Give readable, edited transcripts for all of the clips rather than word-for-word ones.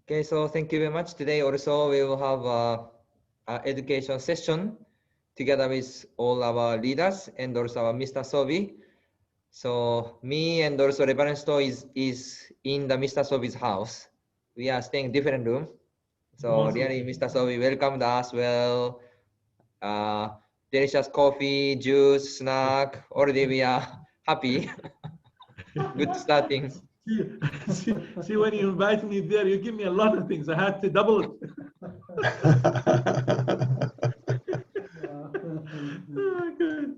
Okay, so thank you very much. Today also we will have a education session together with all our leaders and also our Mr. Sobi. So me and also Reverend Sto is in the Mr. Sobi's house. We are staying different room. So really Mr. Sobi welcomed us well. Delicious coffee, juice, snack. Already we are happy. Good starting. See, when you invite me there, you give me a lot of things. I had to double it. Good.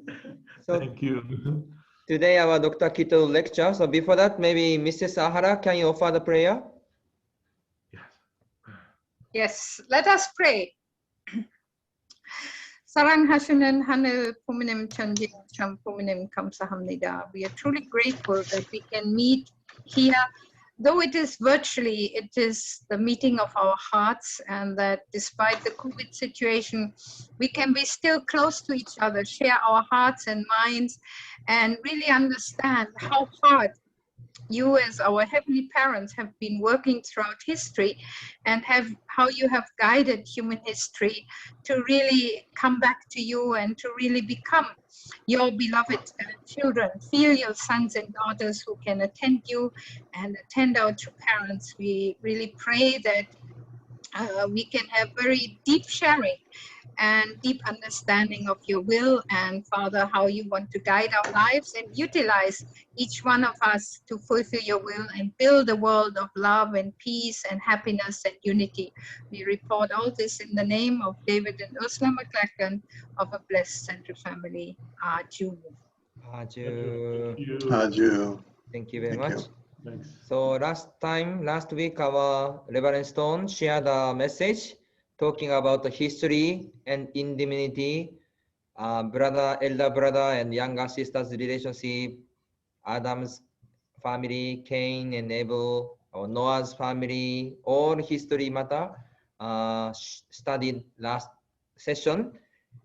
So, thank you. Today our DrKittel lecture. So before that, maybe Mrs. Ahara, can you offer the prayer? Yes, let us pray. 사랑하시는 하늘 부모님 천지 참 부모님 감사합니다. We are truly grateful that we can meet here. Though it is virtually, it is the meeting of our hearts, and that despite the COVID situation, we can be still close to each other, share our hearts and minds, and really understand how hard you as our heavenly parents have been working throughout history, and how you have guided human history to really come back to you and to really become your beloved children. Feel your sons and daughters who can attend you and attend our true parents. We really pray that we can have very deep sharing and deep understanding of your will, and Father, how you want to guide our lives and utilize each one of us to fulfill your will and build a world of love and peace and happiness and unity. We report all this in the name of David and Ursula McLachlan of a Blessed Center family. Aju. Aju. Aju. Thank you very much. Thanks. So last week, our Reverend Stone shared a message talking about the history and indemnity, elder brother and younger sister's relationship, Adam's family, Cain and Abel, or Noah's family, all history matter studied last session.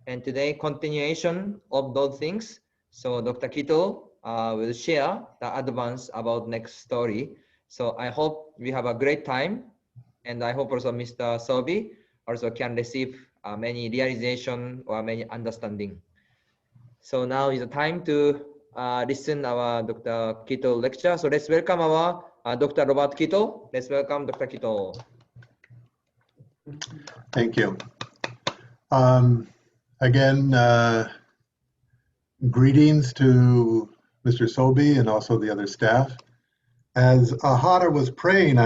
And today, continuation of those things. So DrKittel will share the advance about next story. So I hope we have a great time, and I hope also Mr. Sobi also can receive many realization or many understanding. So now is the time to listen our DrKittel lecture. So let's welcome our Dr. Robert Kittel. Let's welcome Dr. Kittel. Thank you. Again, greetings to Mr. Sobi and also the other staff. As Ahara was praying,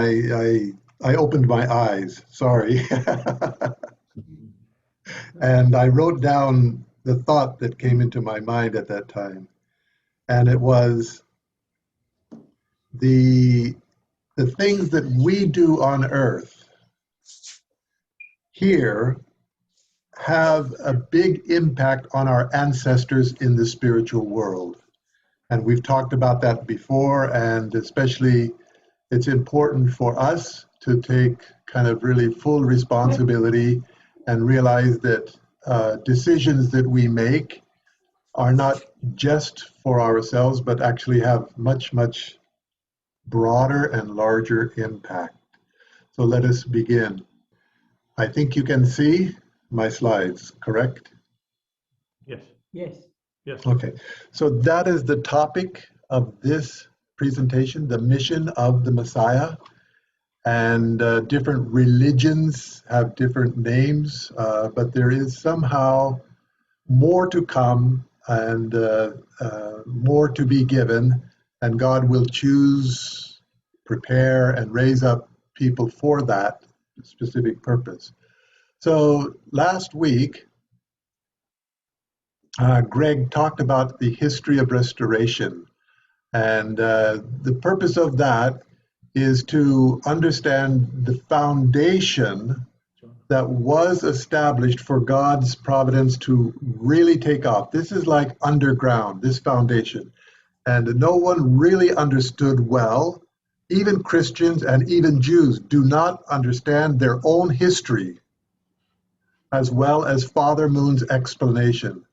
I opened my eyes, sorry. And I wrote down the thought that came into my mind at that time. And it was the things that we do on earth here have a big impact on our ancestors in the spiritual world. And we've talked about that before, and especially it's important for us to take kind of really full responsibility and realize that decisions that we make are not just for ourselves, but actually have much, much broader and larger impact. So let us begin. I think you can see my slides, correct? Yes. Yes. Yes. Okay, so that is the topic of this presentation, the mission of the Messiah. And different religions have different names, but there is somehow more to come and more to be given, and God will choose, prepare, and raise up people for that specific purpose. So last week, Greg talked about the history of restoration, and the purpose of that is to understand the foundation that was established for God's providence to really take off. This is like underground, this foundation, and no one really understood well. Even Christians and even Jews do not understand their own history as well as Father Moon's explanation,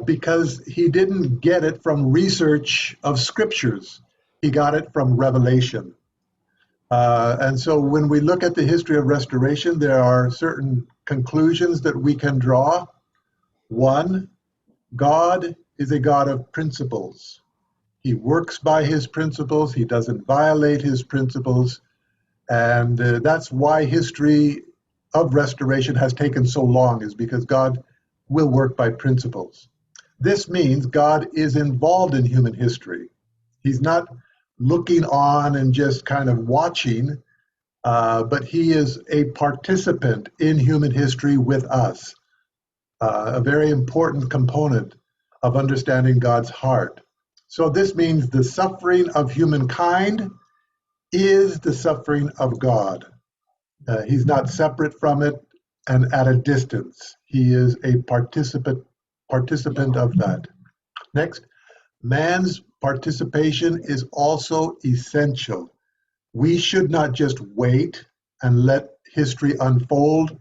because he didn't get it from research of scriptures. He got it from revelation. And so when we look at the history of restoration, there are certain conclusions that we can draw. One, God is a God of principles. He works by his principles. He doesn't violate his principles. And that's why history of restoration has taken so long, is because God will work by principles. This means God is involved in human history. He's not looking on and just kind of watching, but he is a participant in human history with us, a very important component of understanding God's heart. So this means the suffering of humankind is the suffering of God. He's not separate from it and at a distance. He is a participant of that. Next, man's participation is also essential. We should not just wait and let history unfold.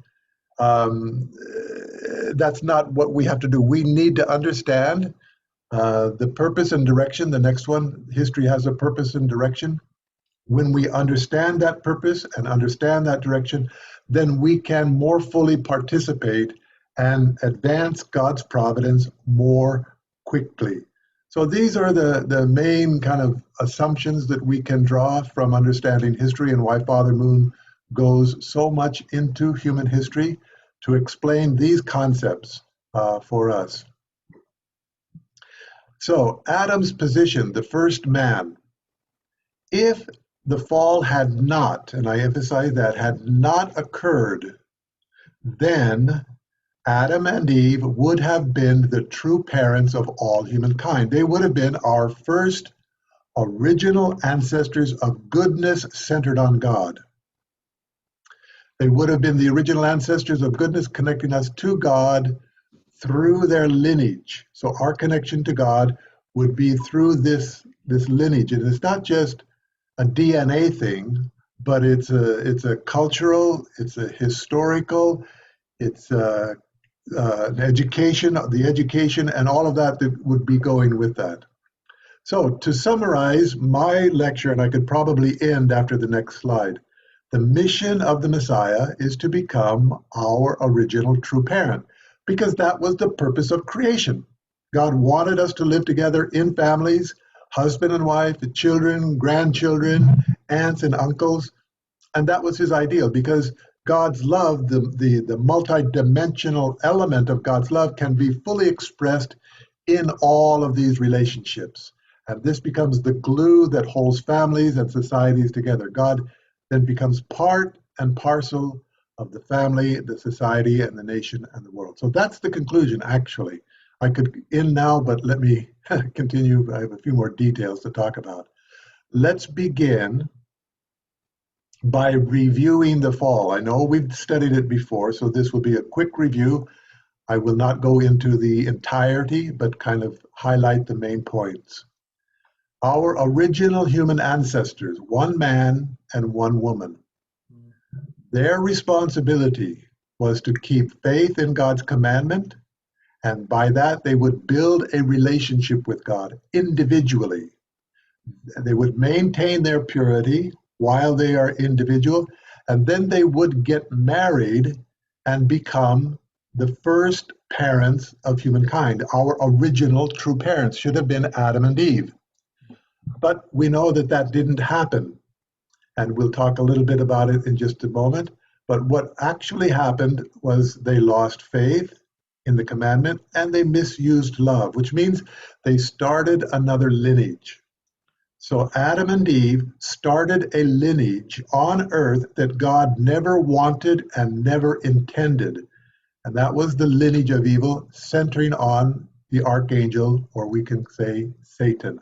That's not what we have to do. We need to understand the purpose and direction. The next one, history has a purpose and direction. When we understand that purpose and understand that direction, then we can more fully participate and advance God's providence more quickly. So these are the main kind of assumptions that we can draw from understanding history, and why Father Moon goes so much into human history to explain these concepts for us. So Adam's position, the first man, if the fall had not, and I emphasize that, had not occurred, then Adam and Eve would have been the true parents of all humankind. They would have been our first original ancestors of goodness centered on God. They would have been the original ancestors of goodness, connecting us to God through their lineage. So our connection to God would be through this lineage. And it's not just a DNA thing, but it's a cultural, it's a historical, it's an education, the education, and all of that would be going with that. So to summarize my lecture, and I could probably end after the next slide, the mission of the Messiah is to become our original true parent, because that was the purpose of creation. God wanted us to live together in families, husband and wife, the children, grandchildren, aunts and uncles. And that was his ideal, because God's love, the multi-dimensional element of God's love, can be fully expressed in all of these relationships. And this becomes the glue that holds families and societies together. God then becomes part and parcel of the family, the society, and the nation and the world. So that's the conclusion, actually. I could end now, but let me continue. I have a few more details to talk about. Let's begin by reviewing the fall. I know we've studied it before, so this will be a quick review. I will not go into the entirety, but kind of highlight the main points. Our original human ancestors, one man and one woman, their responsibility was to keep faith in God's commandment, and by that they would build a relationship with God individually. They would maintain their purity while they are individual, and then they would get married and become the first parents of humankind. Our original true parents should have been Adam and Eve. But we know that that didn't happen, and we'll talk a little bit about it in just a moment. But what actually happened was they lost faith in the commandment, and they misused love, which means they started another lineage. So Adam and Eve started a lineage on earth that God never wanted and never intended. And that was the lineage of evil, centering on the archangel, or we can say Satan.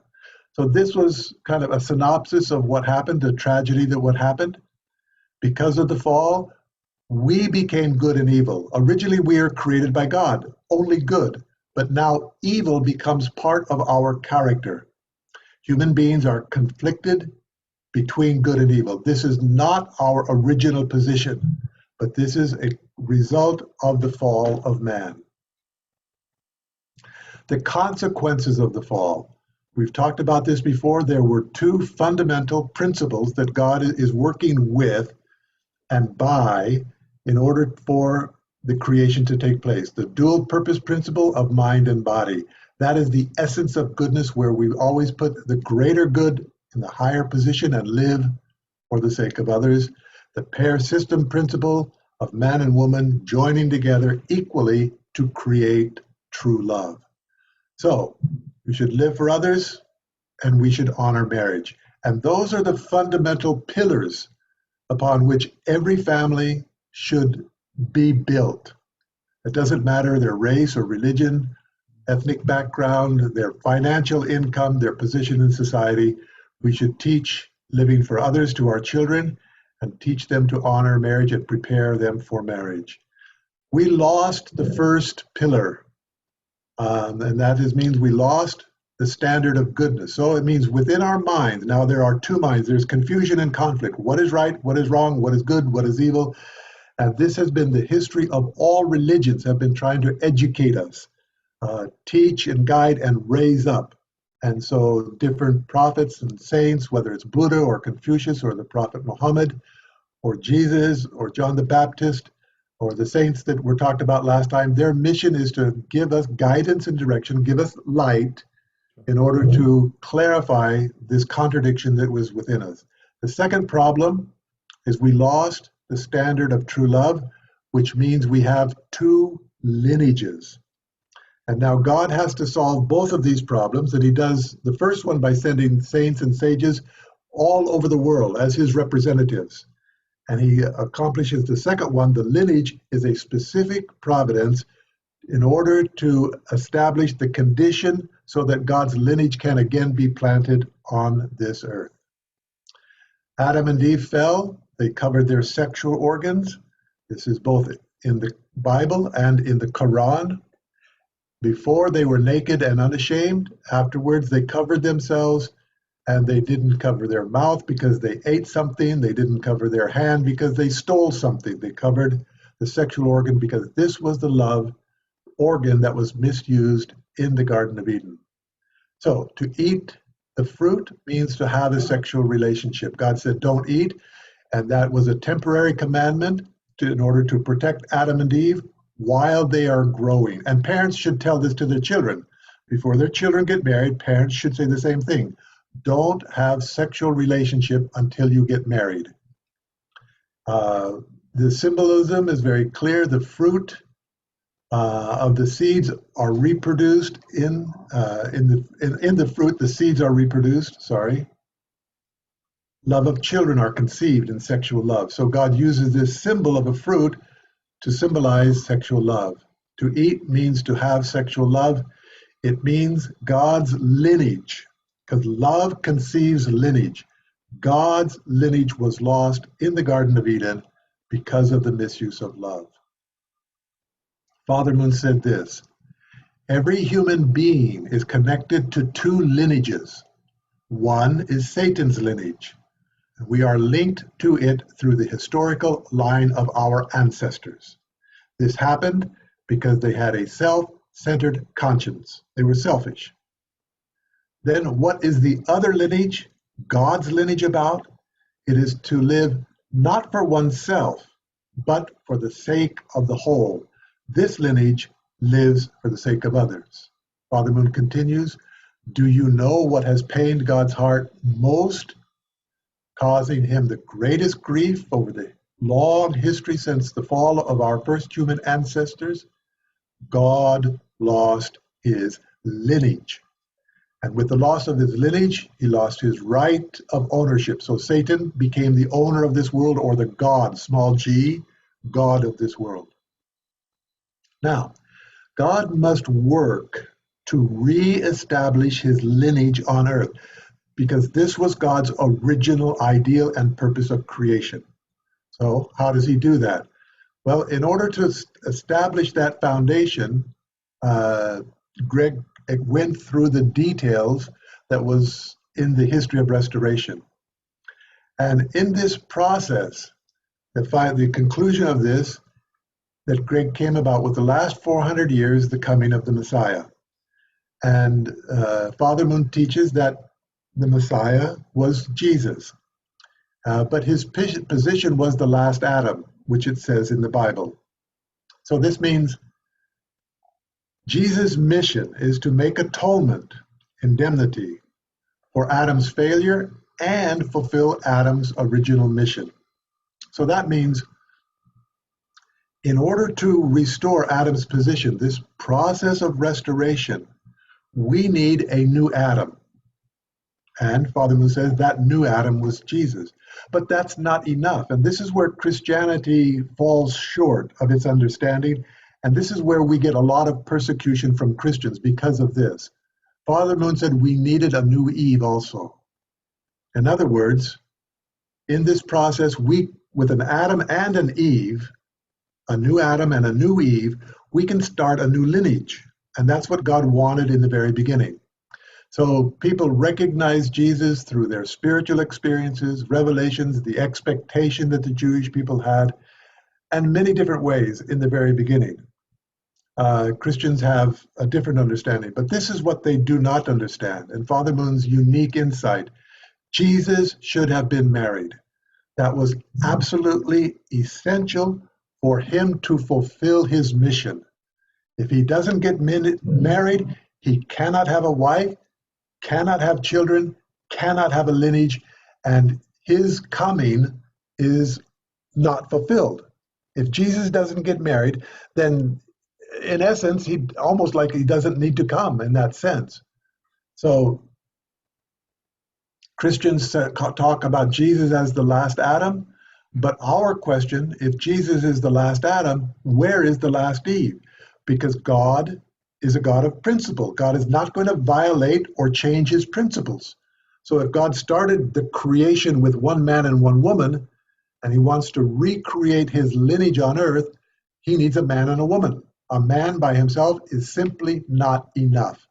So this was kind of a synopsis of what happened, the tragedy that what happened. Because of the fall, we became good and evil. Originally, we are created by God, only good. But now evil becomes part of our character. Human beings are conflicted between good and evil. This is not our original position, but this is a result of the fall of man. The consequences of the fall. We've talked about this before. There were two fundamental principles that God is working with and by in order for the creation to take place. The dual purpose principle of mind and body. That is the essence of goodness, where we always put the greater good in the higher position and live for the sake of others. The pair system principle of man and woman joining together equally to create true love. So we should live for others and we should honor marriage. And those are the fundamental pillars upon which every family should be built. It doesn't matter their race or religion, ethnic background, their financial income, their position in society. We should teach living for others to our children and teach them to honor marriage and prepare them for marriage. We lost the first pillar, and that means we lost the standard of goodness. So it means within our minds, now there are two minds, there's confusion and conflict. What is right, what is wrong, what is good, what is evil? And this has been the history of all religions, have been trying to educate us, teach and guide and raise up. And so different prophets and saints, whether it's Buddha or Confucius or the prophet Muhammad or Jesus or John the Baptist or the saints that were talked about last time, their mission is to give us guidance and direction, give us light in order to clarify this contradiction that was within us. The second problem is we lost the standard of true love, which means we have two lineages. And now God has to solve both of these problems, and he does the first one by sending saints and sages all over the world as his representatives. And he accomplishes the second one. The lineage is a specific providence in order to establish the condition so that God's lineage can again be planted on this earth. Adam and Eve fell. They covered their sexual organs. This is both in the Bible and in the Quran. Before, they were naked and unashamed. Afterwards, they covered themselves, and they didn't cover their mouth because they ate something. They didn't cover their hand because they stole something. They covered the sexual organ because this was the love organ that was misused in the Garden of Eden. So to eat the fruit means to have a sexual relationship. God said, don't eat, and that was a temporary commandment in order to protect Adam and Eve while they are growing. And parents should tell this to their children. Before their children get married, parents should say the same thing. Don't have sexual relationship until you get married. The symbolism is very clear. The fruit of the seeds are reproduced in the fruit. The seeds are reproduced. Love of children are conceived in sexual love. So God uses this symbol of a fruit to symbolize sexual love. To eat means to have sexual love. It means God's lineage, because love conceives lineage. God's lineage was lost in the Garden of Eden because of the misuse of love. Father Moon said this: every human being is connected to two lineages. One is Satan's lineage. We are linked to it through the historical line of our ancestors. This happened because they had a self-centered conscience. They were selfish. Then what is the other lineage, God's lineage, about? It is to live not for oneself, but for the sake of the whole. This lineage lives for the sake of others. Father Moon continues, do you know what has pained God's heart most, causing him the greatest grief over the long history since the fall of our first human ancestors? God lost his lineage. And with the loss of his lineage, he lost his right of ownership. So Satan became the owner of this world, or the God, small g, God of this world. Now, God must work to re-establish his lineage on earth, because this was God's original ideal and purpose of creation. So how does he do that? Well, in order to establish that foundation, Greg went through the details that was in the history of restoration. And in this process, the conclusion of this that Greg came about with the last 400 years, the coming of the Messiah. And Father Moon teaches that the Messiah was Jesus. But his position was the last Adam, which it says in the Bible. So this means Jesus' mission is to make atonement, indemnity, for Adam's failure and fulfill Adam's original mission. So that means in order to restore Adam's position, this process of restoration, we need a new Adam. And Father Moon says that new Adam was Jesus. But that's not enough. And this is where Christianity falls short of its understanding. And this is where we get a lot of persecution from Christians because of this. Father Moon said we needed a new Eve also. In other words, in this process, we, with an Adam and an Eve, a new Adam and a new Eve, we can start a new lineage. And that's what God wanted in the very beginning. So people recognize Jesus through their spiritual experiences, revelations, the expectation that the Jewish people had, and many different ways in the very beginning. Christians have a different understanding, but this is what they do not understand. And Father Moon's unique insight, Jesus should have been married. That was absolutely essential for him to fulfill his mission. If he doesn't get married, he cannot have a wife, cannot have children, cannot have a lineage, and his coming is not fulfilled. If Jesus doesn't get married, then in essence, he almost like he doesn't need to come in that sense. So Christians talk about Jesus as the last Adam, but our question, if Jesus is the last Adam, where is the last Eve? Because God is a God of principle. God is not going to violate or change his principles. So if God started the creation with one man and one woman, and he wants to recreate his lineage on earth, he needs a man and a woman. A man by himself is simply not enough.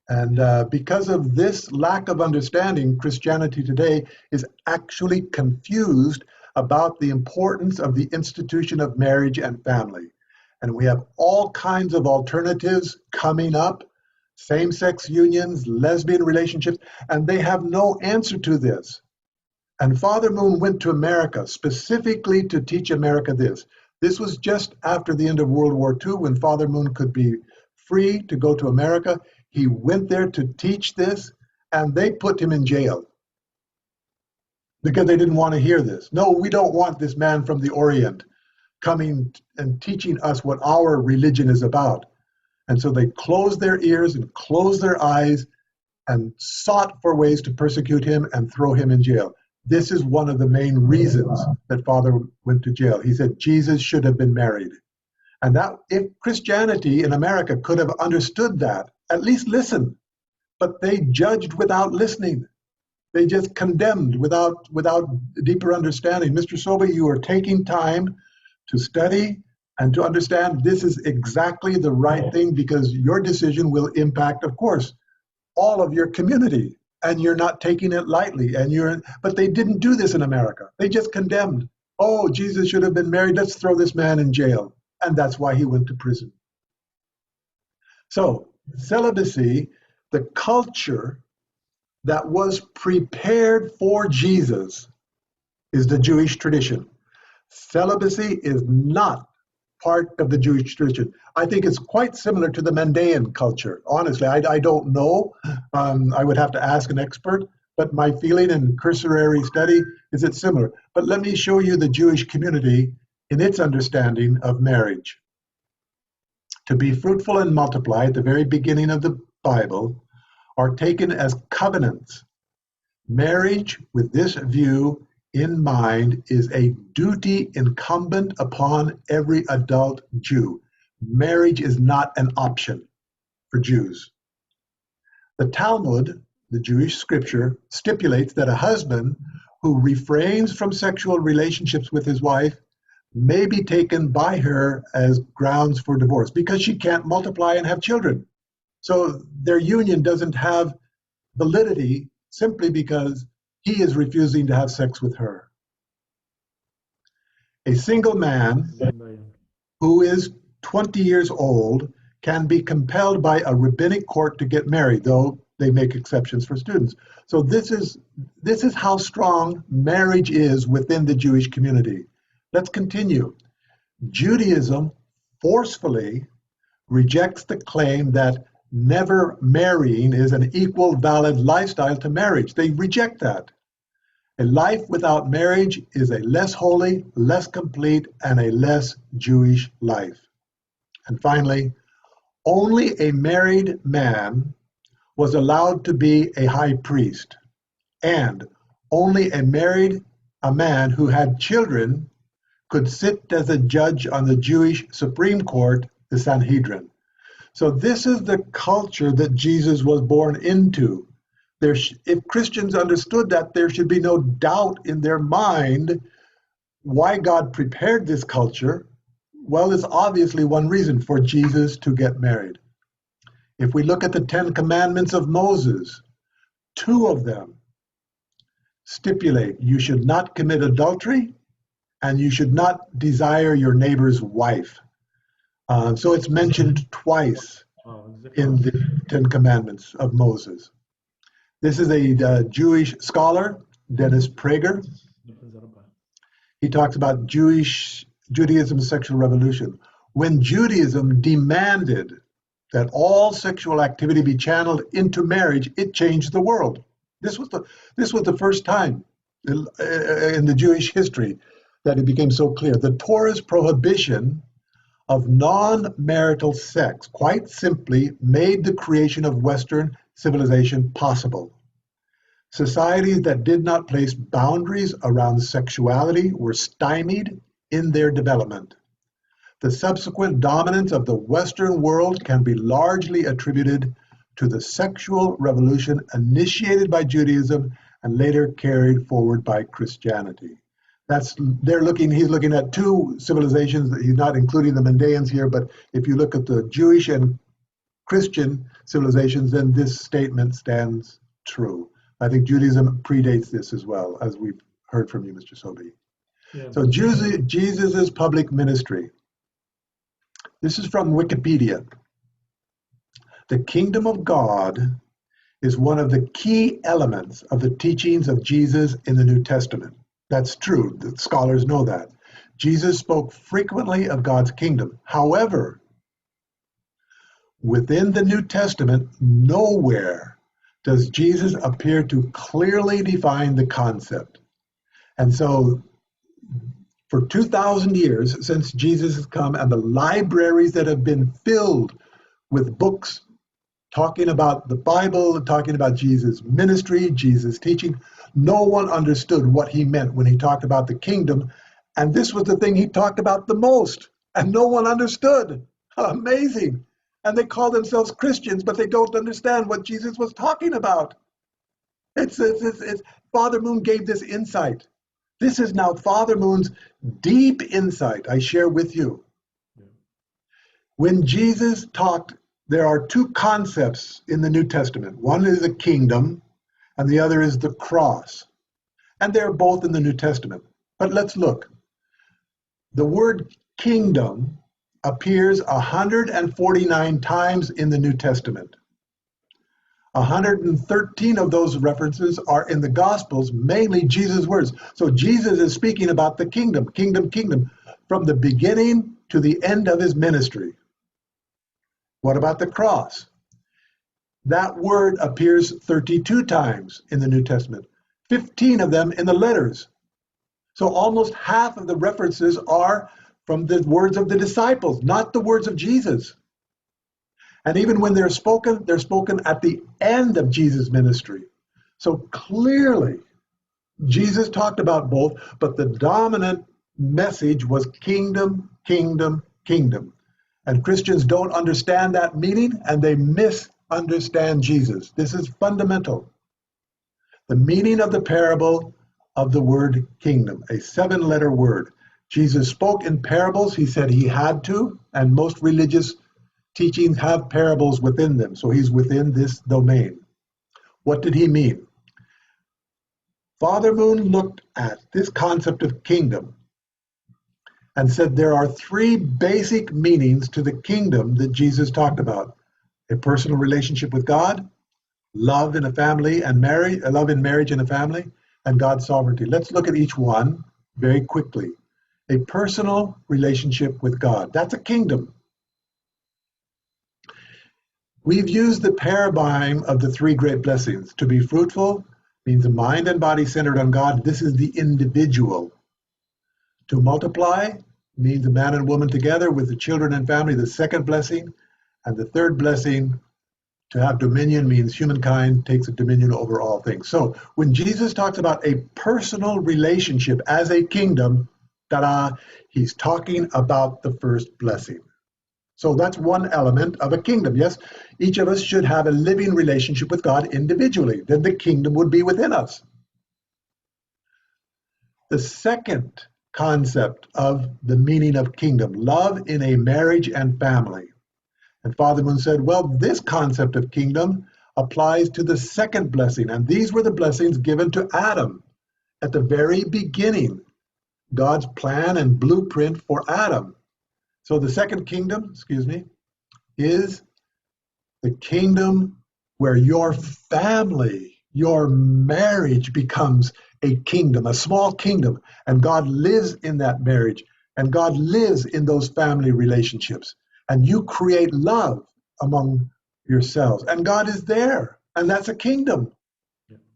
And because of this lack of understanding, Christianity today is actually confused about the importance of the institution of marriage and family. And we have all kinds of alternatives coming up, same-sex unions, lesbian relationships, and they have no answer to this. And Father Moon went to America specifically to teach America this. This was just after the end of World War II when Father Moon could be free to go to America. He went there to teach this, and they put him in jail because they didn't want to hear this. No, we don't want this man from the Orient coming and teaching us what our religion is about. And so they closed their ears and closed their eyes and sought for ways to persecute him and throw him in jail. This is one of the main reasons that Father went to jail. He said Jesus should have been married. And that if Christianity in America could have understood that, at least listen. But they judged without listening. They just condemned without deeper understanding. Mr. Soba, you are taking time to study and to understand this is exactly the right thing because your decision will impact, of course, all of your community. And you're not taking it lightly. But they didn't do this in America. They just condemned. Oh, Jesus should have been married. Let's throw this man in jail. And that's why he went to prison. So celibacy, the culture that was prepared for Jesus, is the Jewish tradition. Celibacy is not part of the Jewish tradition. I think it's quite similar to the Mandaean culture. Honestly, I don't know. I would have to ask an expert, but my feeling in cursory study is it's similar. But let me show you the Jewish community in its understanding of marriage. To be fruitful and multiply at the very beginning of the Bible are taken as covenants. Marriage with this view in mind is a duty incumbent upon every adult Jew. Marriage is not an option for Jews. The Talmud, the Jewish scripture, stipulates that a husband who refrains from sexual relationships with his wife may be taken by her as grounds for divorce because she can't multiply and have children. So their union doesn't have validity simply because he is refusing to have sex with her. A single man who is 20 years old can be compelled by a rabbinic court to get married, though they make exceptions for students. So this is how strong marriage is within the Jewish community. Let's continue. Judaism forcefully rejects the claim that never marrying is an equal valid lifestyle to marriage. They reject that. A life without marriage is a less holy, less complete, and a less Jewish life. And finally, only a married man was allowed to be a high priest, and only a man who had children could sit as a judge on the Jewish Supreme Court, the Sanhedrin. So this is the culture that Jesus was born into. If Christians understood that, there should be no doubt in their mind why God prepared this culture. Well, it's obviously one reason for Jesus to get married. If we look at the 10 Commandments of Moses, 2 of them stipulate you should not commit adultery and you should not desire your neighbor's wife. So it's mentioned twice in the 10 Commandments of Moses. This is a Jewish scholar, Dennis Prager. He talks about Judaism's sexual revolution. When Judaism demanded that all sexual activity be channeled into marriage, it changed the world. This was the first time in the Jewish history that it became so clear. The Torah's prohibition of non-marital sex quite simply made the creation of Western civilization possible. Societies that did not place boundaries around sexuality were stymied in their development. The subsequent dominance of the Western world can be largely attributed to the sexual revolution initiated by Judaism and later carried forward by Christianity. He's looking at 2 civilizations. He's not including the Mandaeans here, but if you look at the Jewish and Christian civilizations, then this statement stands true. I think Judaism predates this as well, as we've heard from you, Mr. Sobey. Yeah. So Jesus' public ministry. This is from Wikipedia. The kingdom of God is one of the key elements of the teachings of Jesus in the New Testament. That's true. The scholars know that. Jesus spoke frequently of God's kingdom. However, within the New Testament, nowhere does Jesus appear to clearly define the concept. And so, for 2,000 years since Jesus has come, and the libraries that have been filled with books talking about the Bible, talking about Jesus' ministry, Jesus' teaching, no one understood what he meant when he talked about the kingdom. And this was the thing he talked about the most, and no one understood. Amazing. And they call themselves Christians, but they don't understand what Jesus was talking about. It's Father Moon gave this insight. This is now Father Moon's deep insight I share with you. When Jesus talked, there are 2 concepts in the New Testament. One is a kingdom, and the other is the cross. And they're both in the New Testament. But let's look. The word kingdom appears 149 times in the New Testament. 113 of those references are in the Gospels, mainly Jesus' words. So Jesus is speaking about the kingdom, kingdom, from the beginning to the end of his ministry. What about the cross? That word appears 32 times in the New Testament, 15 of them in the letters. So almost half of the references are from the words of the disciples, not the words of Jesus. And even when they're spoken at the end of Jesus' ministry. So clearly, Jesus talked about both, but the dominant message was kingdom, kingdom, kingdom. And Christians don't understand that meaning, and they misunderstand Jesus. This is fundamental. The meaning of the parable of the word kingdom, a 7-letter word. Jesus spoke in parables. He said he had to, and most religious teachings have parables within them. So he's within this domain. What did he mean? Father Moon looked at this concept of kingdom, and said there are three basic meanings to the kingdom that Jesus talked about: a personal relationship with God, love in a family and marriage, love in marriage and a family, and God's sovereignty. Let's look at each one very quickly. A personal relationship with God. That's a kingdom. We've used the paradigm of the three great blessings. To be fruitful means a mind and body centered on God. This is the individual. To multiply means a man and woman together with the children and family, the second blessing. And the third blessing, to have dominion, means humankind takes a dominion over all things. So when Jesus talks about a personal relationship as a kingdom, ta-da, he's talking about the first blessing. So that's one element of a kingdom. Yes, each of us should have a living relationship with God individually. Then the kingdom would be within us. The second concept of the meaning of kingdom, love in a marriage and family. And Father Moon said, well, this concept of kingdom applies to the second blessing. And these were the blessings given to Adam at the very beginning, God's plan and blueprint for Adam. So the second kingdom, is the kingdom where your family, your marriage becomes a kingdom, a small kingdom, and God lives in that marriage, and God lives in those family relationships, and you create love among yourselves, and God is there, and that's a kingdom.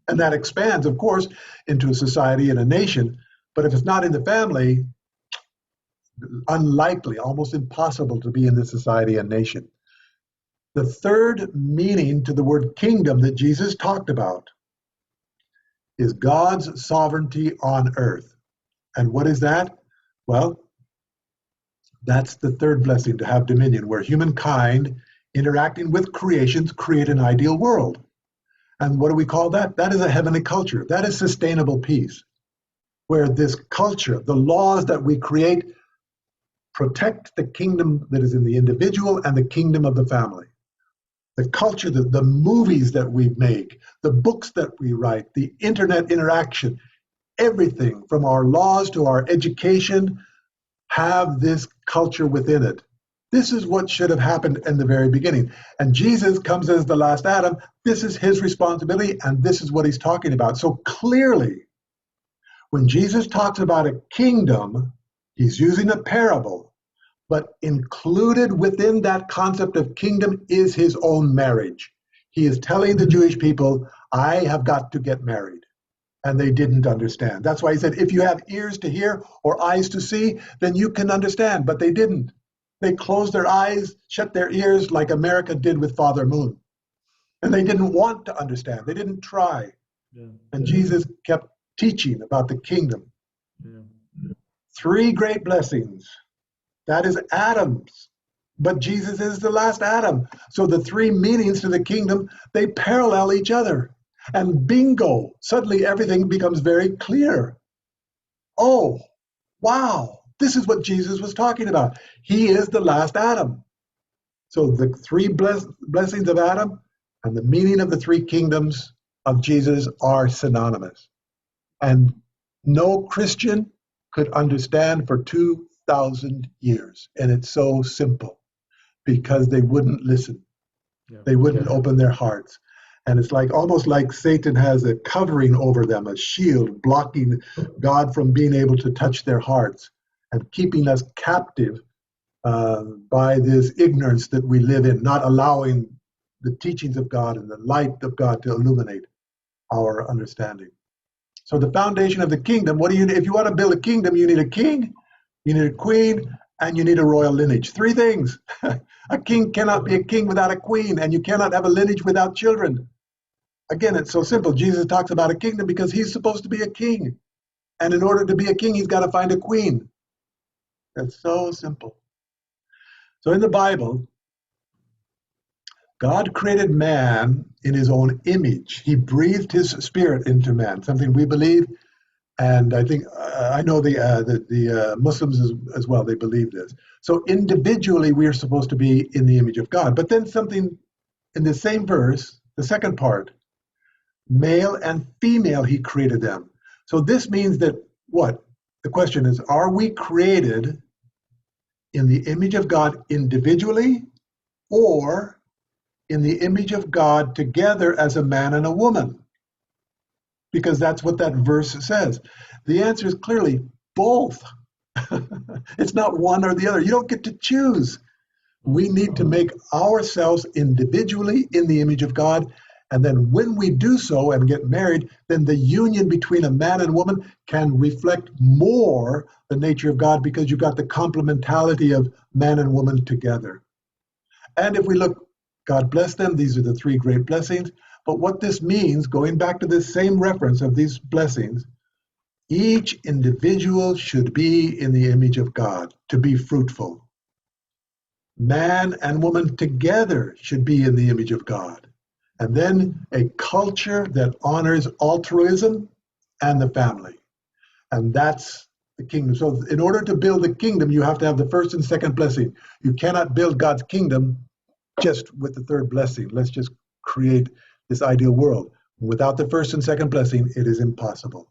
And that expands, of course, into a society and a nation, but if it's not in the family, unlikely, almost impossible to be in this society and nation. The third meaning to the word kingdom that Jesus talked about is God's sovereignty on earth. And what is that? Well, that's the third blessing, to have dominion, where humankind interacting with creations create an ideal world. And what do we call that? That is a heavenly culture. That is sustainable peace, where this culture, the laws that we create, protect the kingdom that is in the individual and the kingdom of the family. The culture, the movies that we make, the books that we write, the internet interaction, everything from our laws to our education have this culture within it. This is what should have happened in the very beginning. And Jesus comes as the last Adam. This is his responsibility, and this is what he's talking about. So clearly, when Jesus talks about a kingdom, he's using a parable, but included within that concept of kingdom is his own marriage. He is telling the Jewish people, I have got to get married. And they didn't understand. That's why he said, if you have ears to hear or eyes to see, then you can understand. But they didn't. They closed their eyes, shut their ears like America did with Father Moon. And they didn't want to understand. They didn't try. Yeah. And Jesus kept teaching about the kingdom. Yeah. Three great blessings. That is Adam's. But Jesus is the last Adam. So the three meanings to the kingdom, they parallel each other. And bingo, suddenly everything becomes very clear. Oh, wow, this is what Jesus was talking about. He is the last Adam. So the three blessings of Adam and the meaning of the three kingdoms of Jesus are synonymous. And no Christian could understand for 2,000 years. And it's so simple because they wouldn't listen. Yeah. They wouldn't open their hearts. And it's like almost like Satan has a covering over them, a shield blocking God from being able to touch their hearts and keeping us captive by this ignorance that we live in, not allowing the teachings of God and the light of God to illuminate our understanding. So the foundation of the kingdom, what do you need? If you want to build a kingdom, you need a king, you need a queen, and you need a royal lineage. Three things. A king cannot be a king without a queen, and you cannot have a lineage without children. Again, it's so simple. Jesus talks about a kingdom because he's supposed to be a king. And in order to be a king, he's got to find a queen. That's so simple. So in the Bible, God created man in his own image. He breathed his spirit into man, something we believe. And I think, I know the Muslims as well, they believe this. So individually, we are supposed to be in the image of God. But then something in the same verse, the second part, male and female, he created them. So this means that what? The question is, are we created in the image of God individually or in the image of God together as a man and a woman? Because that's what that verse says. The answer is clearly both. It's not one or the other. You don't get to choose. We need to make ourselves individually in the image of God. And then when we do so and get married, then the union between a man and woman can reflect more the nature of God, because you've got the complementarity of man and woman together. And if we look, God bless them, these are the three great blessings. But what this means, going back to this same reference of these blessings, each individual should be in the image of God to be fruitful. Man and woman together should be in the image of God. And then a culture that honors altruism and the family. And that's the kingdom. So in order to build the kingdom, you have to have the first and second blessing. You cannot build God's kingdom just with the third blessing. Let's just create this ideal world. Without the first and second blessing, it is impossible.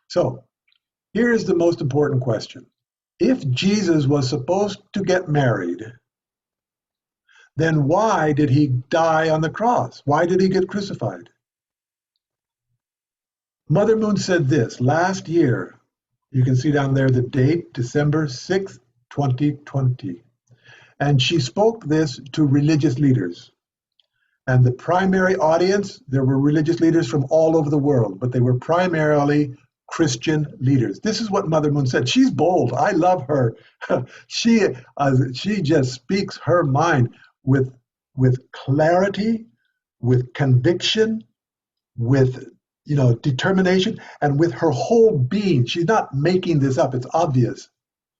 So here's the most important question. If Jesus was supposed to get married, then why did he die on the cross? Why did he get crucified? Mother Moon said this last year. You can see down there the date, December 6th, 2020. And she spoke this to religious leaders. And the primary audience, there were religious leaders from all over the world, but they were primarily Christian leaders. This is what Mother Moon said. She's bold. I love her. She just speaks her mind with clarity, with conviction, with determination, and with her whole being. She's not making this up. It's obvious.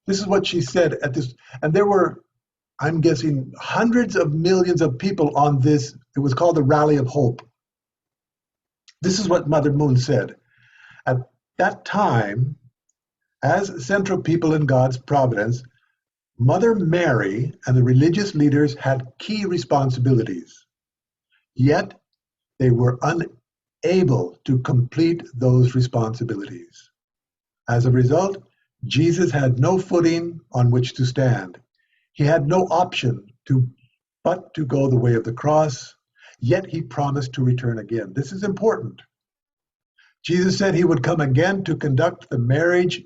This is what she said at this, and there were, I'm guessing, hundreds of millions of people on this. It was called the Rally of Hope. This is what Mother Moon said. At that time, as central people in God's providence, Mother Mary and the religious leaders had key responsibilities. Yet, they were unable to complete those responsibilities. As a result, Jesus had no footing on which to stand. He had no option but to go the way of the cross, yet he promised to return again. This is important. Jesus said he would come again to conduct the marriage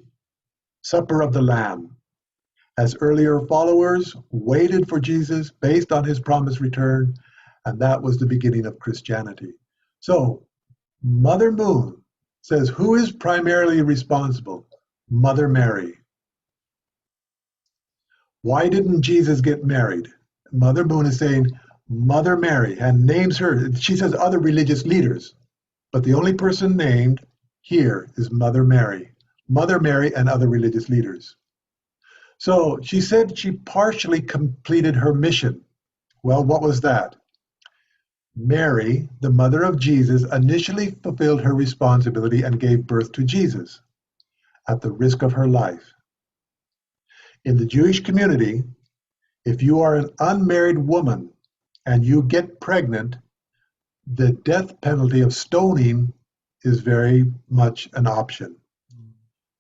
supper of the Lamb. As earlier followers waited for Jesus based on his promised return, and that was the beginning of Christianity. So, Mother Moon says, who is primarily responsible? Mother Mary. Why didn't Jesus get married? Mother Moon is saying, Mother Mary, and names her. She says other religious leaders, but the only person named here is Mother Mary. Mother Mary and other religious leaders. So she said she partially completed her mission. Well, what was that? Mary, the mother of Jesus, initially fulfilled her responsibility and gave birth to Jesus at the risk of her life. In the Jewish community, if you are an unmarried woman and you get pregnant, the death penalty of stoning is very much an option.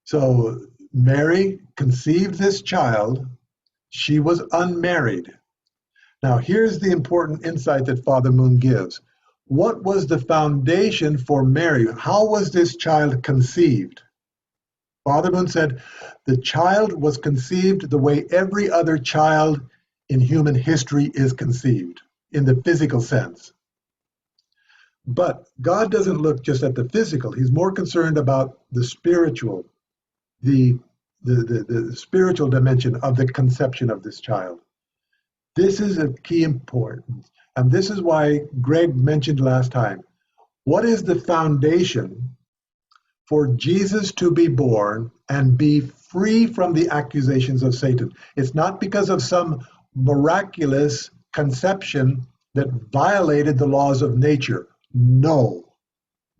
So Mary conceived this child. She was unmarried. Now, here's the important insight that Father Moon gives. What was the foundation for Mary? How was this child conceived? Father Moon said, the child was conceived the way every other child in human history is conceived, in the physical sense. But God doesn't look just at the physical. He's more concerned about the spiritual, the spiritual dimension of the conception of this child. This is a key importance. And this is why Greg mentioned last time. What is the foundation for Jesus to be born and be free from the accusations of Satan? It's not because of some miraculous conception that violated the laws of nature. No.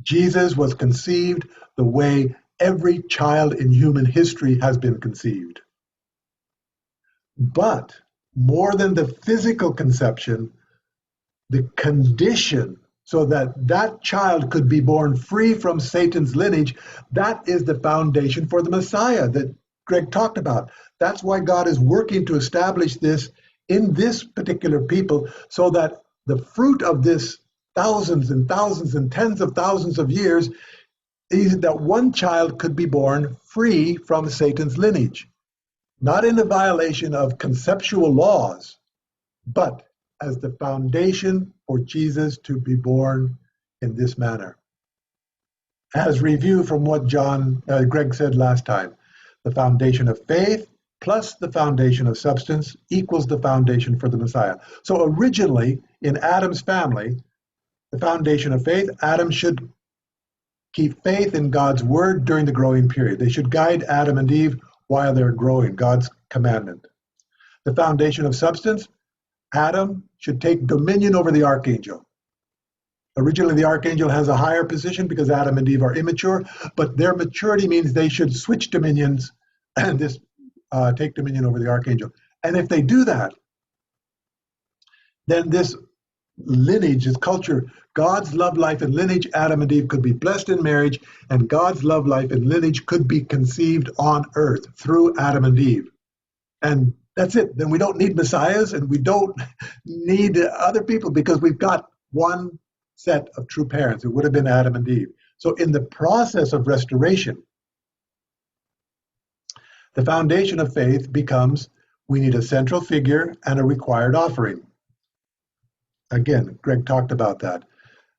Jesus was conceived the way every child in human history has been conceived. But more than the physical conception, the condition so that that child could be born free from Satan's lineage, that is the foundation for the Messiah, that Greg talked about. That's why God is working to establish this in this particular people, so that the fruit of this thousands and thousands and tens of thousands of years is that one child could be born free from Satan's lineage, not in a violation of conceptual laws, but as the foundation for Jesus to be born in this manner. As review from what Greg said last time, the foundation of faith plus the foundation of substance equals the foundation for the Messiah. So originally, in Adam's family, the foundation of faith, Adam should keep faith in God's word during the growing period. They should guide Adam and Eve while they're growing, God's commandment. The foundation of substance, Adam should take dominion over the archangel. Originally, the archangel has a higher position because Adam and Eve are immature, but their maturity means they should switch dominions and take dominion over the archangel. And if they do that, then this lineage, this culture, God's love life and lineage, Adam and Eve could be blessed in marriage, and God's love life and lineage could be conceived on earth through Adam and Eve. And that's it. Then we don't need messiahs, and we don't need other people, because we've got one set of true parents. It would have been Adam and Eve. So in the process of restoration, the foundation of faith becomes, we need a central figure and a required offering. Again, Greg talked about that.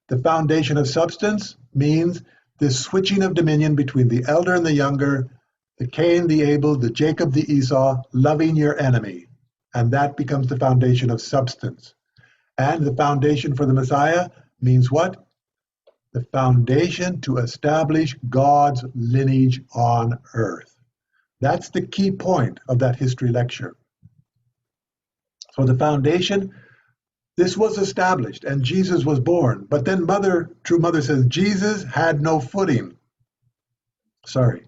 The foundation of substance means this switching of dominion between the elder and the younger, the Cain, the Abel, the Jacob, the Esau, loving your enemy. And that becomes the foundation of substance. And the foundation for the Messiah means what? The foundation to establish God's lineage on earth. That's the key point of that history lecture. So the foundation, this was established and Jesus was born. But then True Mother says, Jesus had no footing. Sorry.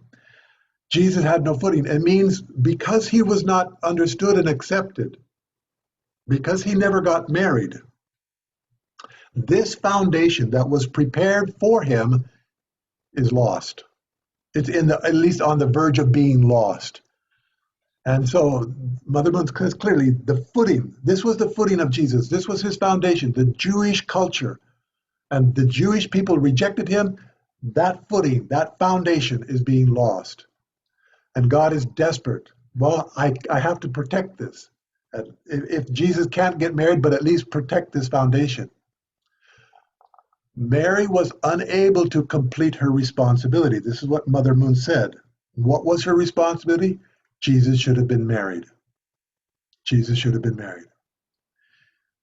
Jesus had no footing. It means because he was not understood and accepted, because he never got married, this foundation that was prepared for him is lost. It's at least on the verge of being lost. And so Mother Moon says clearly the footing, this was the footing of Jesus. This was his foundation, the Jewish culture. And the Jewish people rejected him. That footing, that foundation is being lost. And God is desperate. Well, I have to protect this. If Jesus can't get married, but at least protect this foundation. Mary was unable to complete her responsibility. This is what Mother Moon said. What was her responsibility? Jesus should have been married. Jesus should have been married.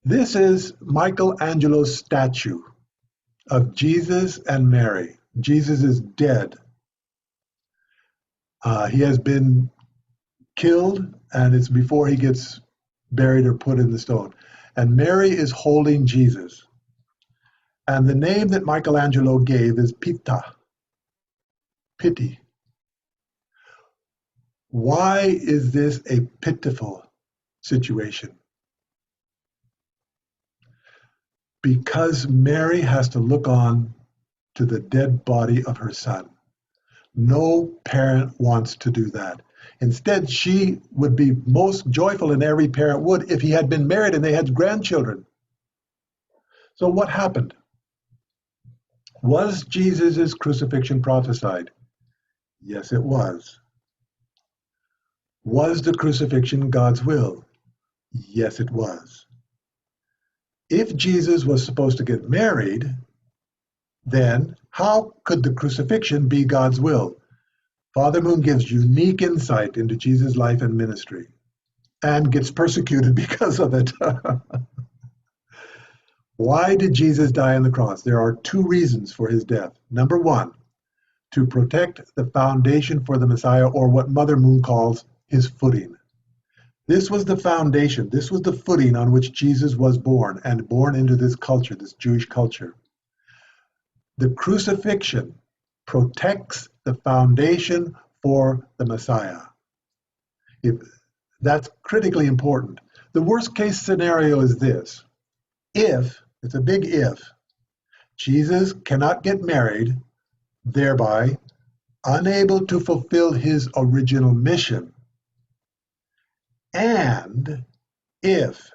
This is Michelangelo's statue of Jesus and Mary. Jesus is dead. He has been killed, and it's before he gets buried or put in the stone. And Mary is holding Jesus. And the name that Michelangelo gave is Pietà, pity. Why is this a pitiful situation? Because Mary has to look on to the dead body of her son. No parent wants to do that. Instead, she would be most joyful, and every parent would, if he had been married and they had grandchildren. So what happened? Was Jesus' crucifixion prophesied? Yes, it was. Was the crucifixion God's will? Yes, it was. If Jesus was supposed to get married, then how could the crucifixion be God's will? Father Moon gives unique insight into Jesus' life and ministry, and gets persecuted because of it. Why did Jesus die on the cross? There are two reasons for his death. Number one, to protect the foundation for the Messiah, or what Mother Moon calls his footing. This was the foundation, this was the footing on which Jesus was born, and born into this culture, this Jewish culture. The crucifixion protects the foundation for the Messiah. That's critically important. The worst case scenario is this. If, it's a big if, Jesus cannot get married, thereby unable to fulfill his original mission, and if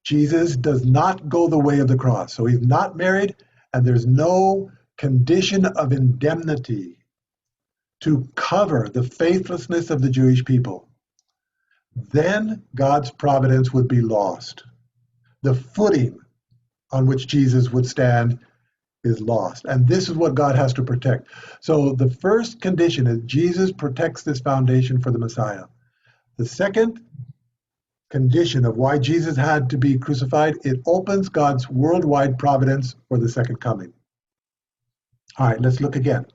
Jesus does not go the way of the cross, so he's not married, and there's no condition of indemnity to cover the faithlessness of the Jewish people, then God's providence would be lost. The footing on which Jesus would stand is lost. And this is what God has to protect. So the first condition is Jesus protects this foundation for the Messiah. The second condition of why Jesus had to be crucified, it opens God's worldwide providence for the second coming. All right, let's look again.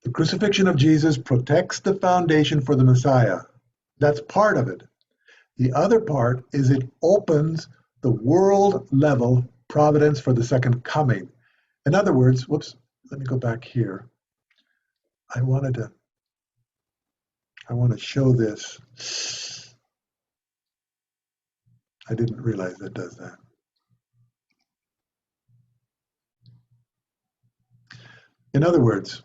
The crucifixion of Jesus protects the foundation for the Messiah. That's part of it. The other part is it opens the world level providence for the second coming. In other words, whoops, let me go back here. I want to show this. I didn't realize that does that. In other words,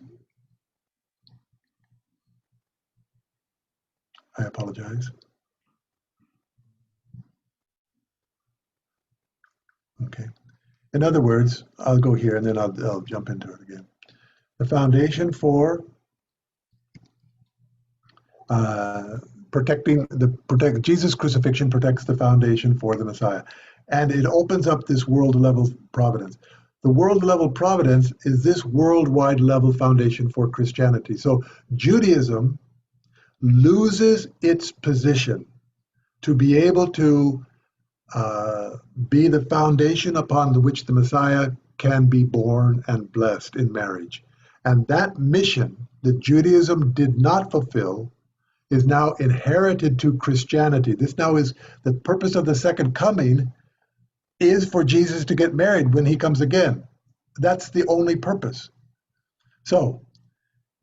I apologize. Okay. In other words, I'll go here and then I'll jump into it again. The foundation for Jesus' crucifixion protects the foundation for the Messiah. And it opens up this world level providence. The world level providence is this worldwide level foundation for Christianity. So Judaism loses its position to be able to be the foundation upon which the Messiah can be born and blessed in marriage. And that mission that Judaism did not fulfill is now inherited to Christianity. This now is the purpose of the second coming is for Jesus to get married when he comes again. That's the only purpose. So,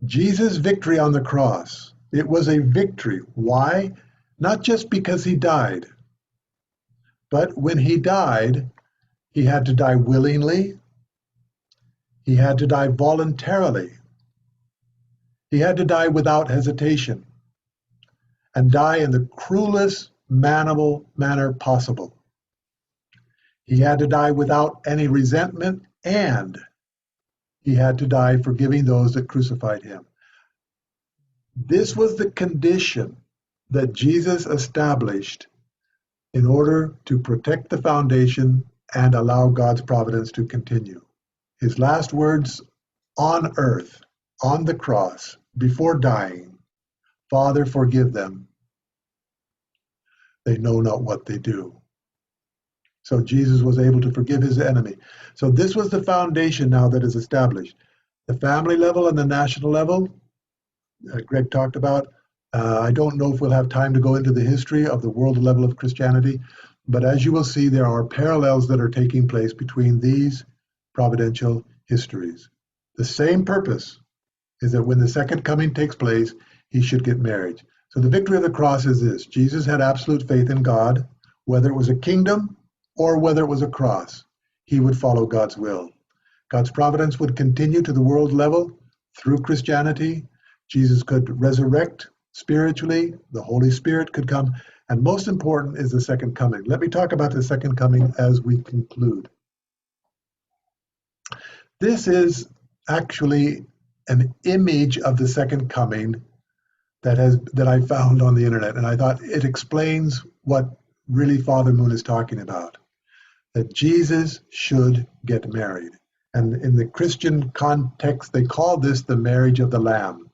Jesus' victory on the cross, it was a victory. Why? Not just because he died, but when he died, he had to die willingly. He had to die voluntarily. He had to die without hesitation and die in the cruelest manner possible. He had to die without any resentment, and he had to die forgiving those that crucified him. This was the condition that Jesus established in order to protect the foundation and allow God's providence to continue. His last words on earth, on the cross, before dying, "Father, forgive them. They know not what they do." So Jesus was able to forgive his enemy. So this was the foundation now that is established. The family level and the national level, Greg talked about. I don't know if we'll have time to go into the history of the world level of Christianity, but as you will see, there are parallels that are taking place between these providential histories. The same purpose is that when the second coming takes place, he should get married. So the victory of the cross is this: Jesus had absolute faith in God, whether it was a kingdom or whether it was a cross, he would follow God's will. God's providence would continue to the world level through Christianity. Jesus could resurrect spiritually, the Holy Spirit could come, and most important is the second coming. Let me talk about the second coming as we conclude. This is actually an image of the second coming that I found on the internet, and I thought it explains what really Father Moon is talking about, that Jesus should get married. And in the Christian context, they call this the marriage of the Lamb.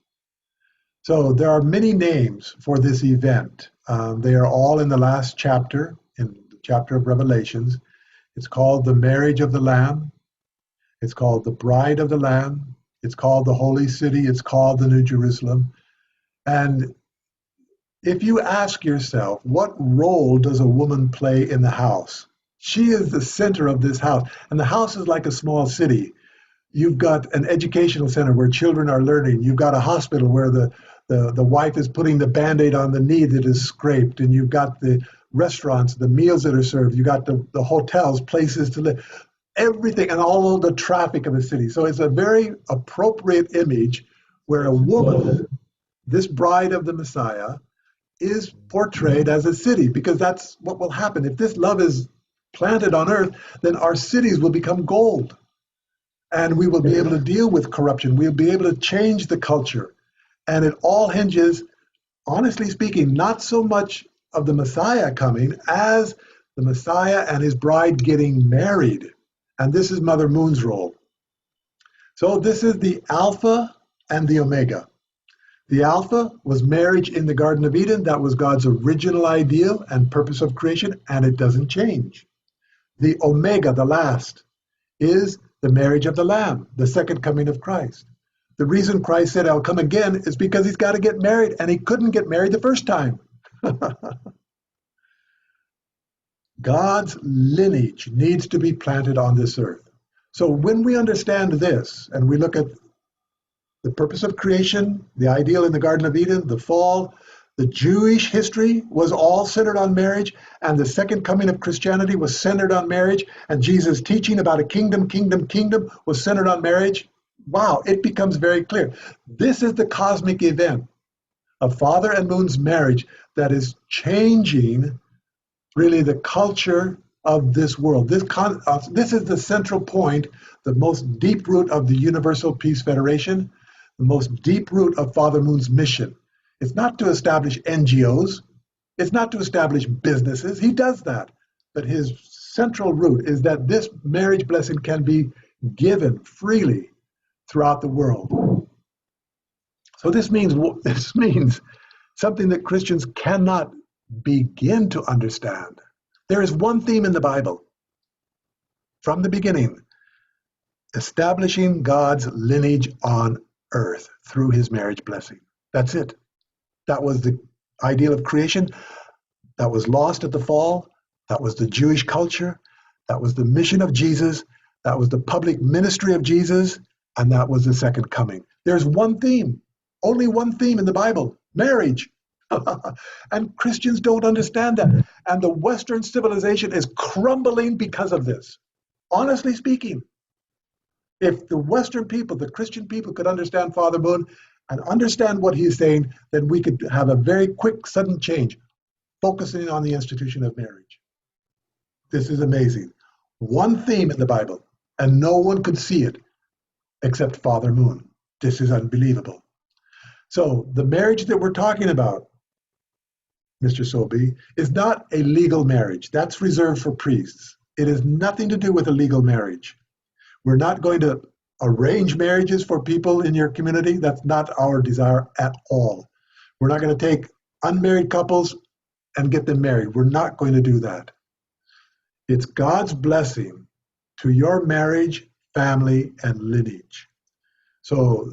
So there are many names for this event. They are all in the last chapter, in the chapter of Revelations. It's called the marriage of the Lamb. It's called the bride of the Lamb. It's called the holy city. It's called the New Jerusalem. And if you ask yourself, what role does a woman play in the house? She is the center of this house. And the house is like a small city. You've got an educational center where children are learning. You've got a hospital where the wife is putting the Band-Aid on the knee that is scraped. And you've got the restaurants, the meals that are served. You've got the hotels, places to live, everything, and all of the traffic of the city. So it's a very appropriate image where a woman, this bride of the Messiah, is portrayed as a city, because that's what will happen. If this love is planted on earth, then our cities will become gold. And we will be able to deal with corruption. We'll be able to change the culture. And it all hinges, honestly speaking, not so much of the Messiah coming as the Messiah and his bride getting married. And this is Mother Moon's role. So this is the Alpha and the Omega. The Alpha was marriage in the Garden of Eden. That was God's original ideal and purpose of creation, and it doesn't change. The Omega, the last, is the marriage of the Lamb, the second coming of Christ. The reason Christ said, I'll come again, is because he's got to get married, and he couldn't get married the first time. God's lineage needs to be planted on this earth. So when we understand this, and we look at the purpose of creation, the ideal in the Garden of Eden, the fall, the Jewish history was all centered on marriage, and the second coming of Christianity was centered on marriage, and Jesus' teaching about a kingdom was centered on marriage. Wow, it becomes very clear. This is the cosmic event of Father and Moon's marriage that is changing really the culture of this world. This is the central point, the most deep root of the Universal Peace Federation, the most deep root of Father Moon's mission. It's not to establish NGOs. It's not to establish businesses. He does that. But his central root is that this marriage blessing can be given freely throughout the world. So this means something that Christians cannot begin to understand. There is one theme in the Bible from the beginning: establishing God's lineage on earth through his marriage blessing. That's it. That was the ideal of creation. That was lost at the fall. That was the Jewish culture. That was the mission of Jesus. That was the public ministry of Jesus. And that was the second coming. There's one theme, only one theme in the Bible: marriage. And Christians don't understand that. And the Western civilization is crumbling because of this. Honestly speaking, if the Western people, the Christian people, could understand Father Moon and understand what he's saying, then we could have a very quick, sudden change, focusing on the institution of marriage. This is amazing. One theme in the Bible, and no one could see it except Father Moon. This is unbelievable. So the marriage that we're talking about, Mr. Sobey, is not a legal marriage. That's reserved for priests. It has nothing to do with a legal marriage. We're not going to arrange marriages for people in your community. That's not our desire at all. We're not going to take unmarried couples and get them married. We're not going to do that. It's God's blessing to your marriage, family, and lineage. So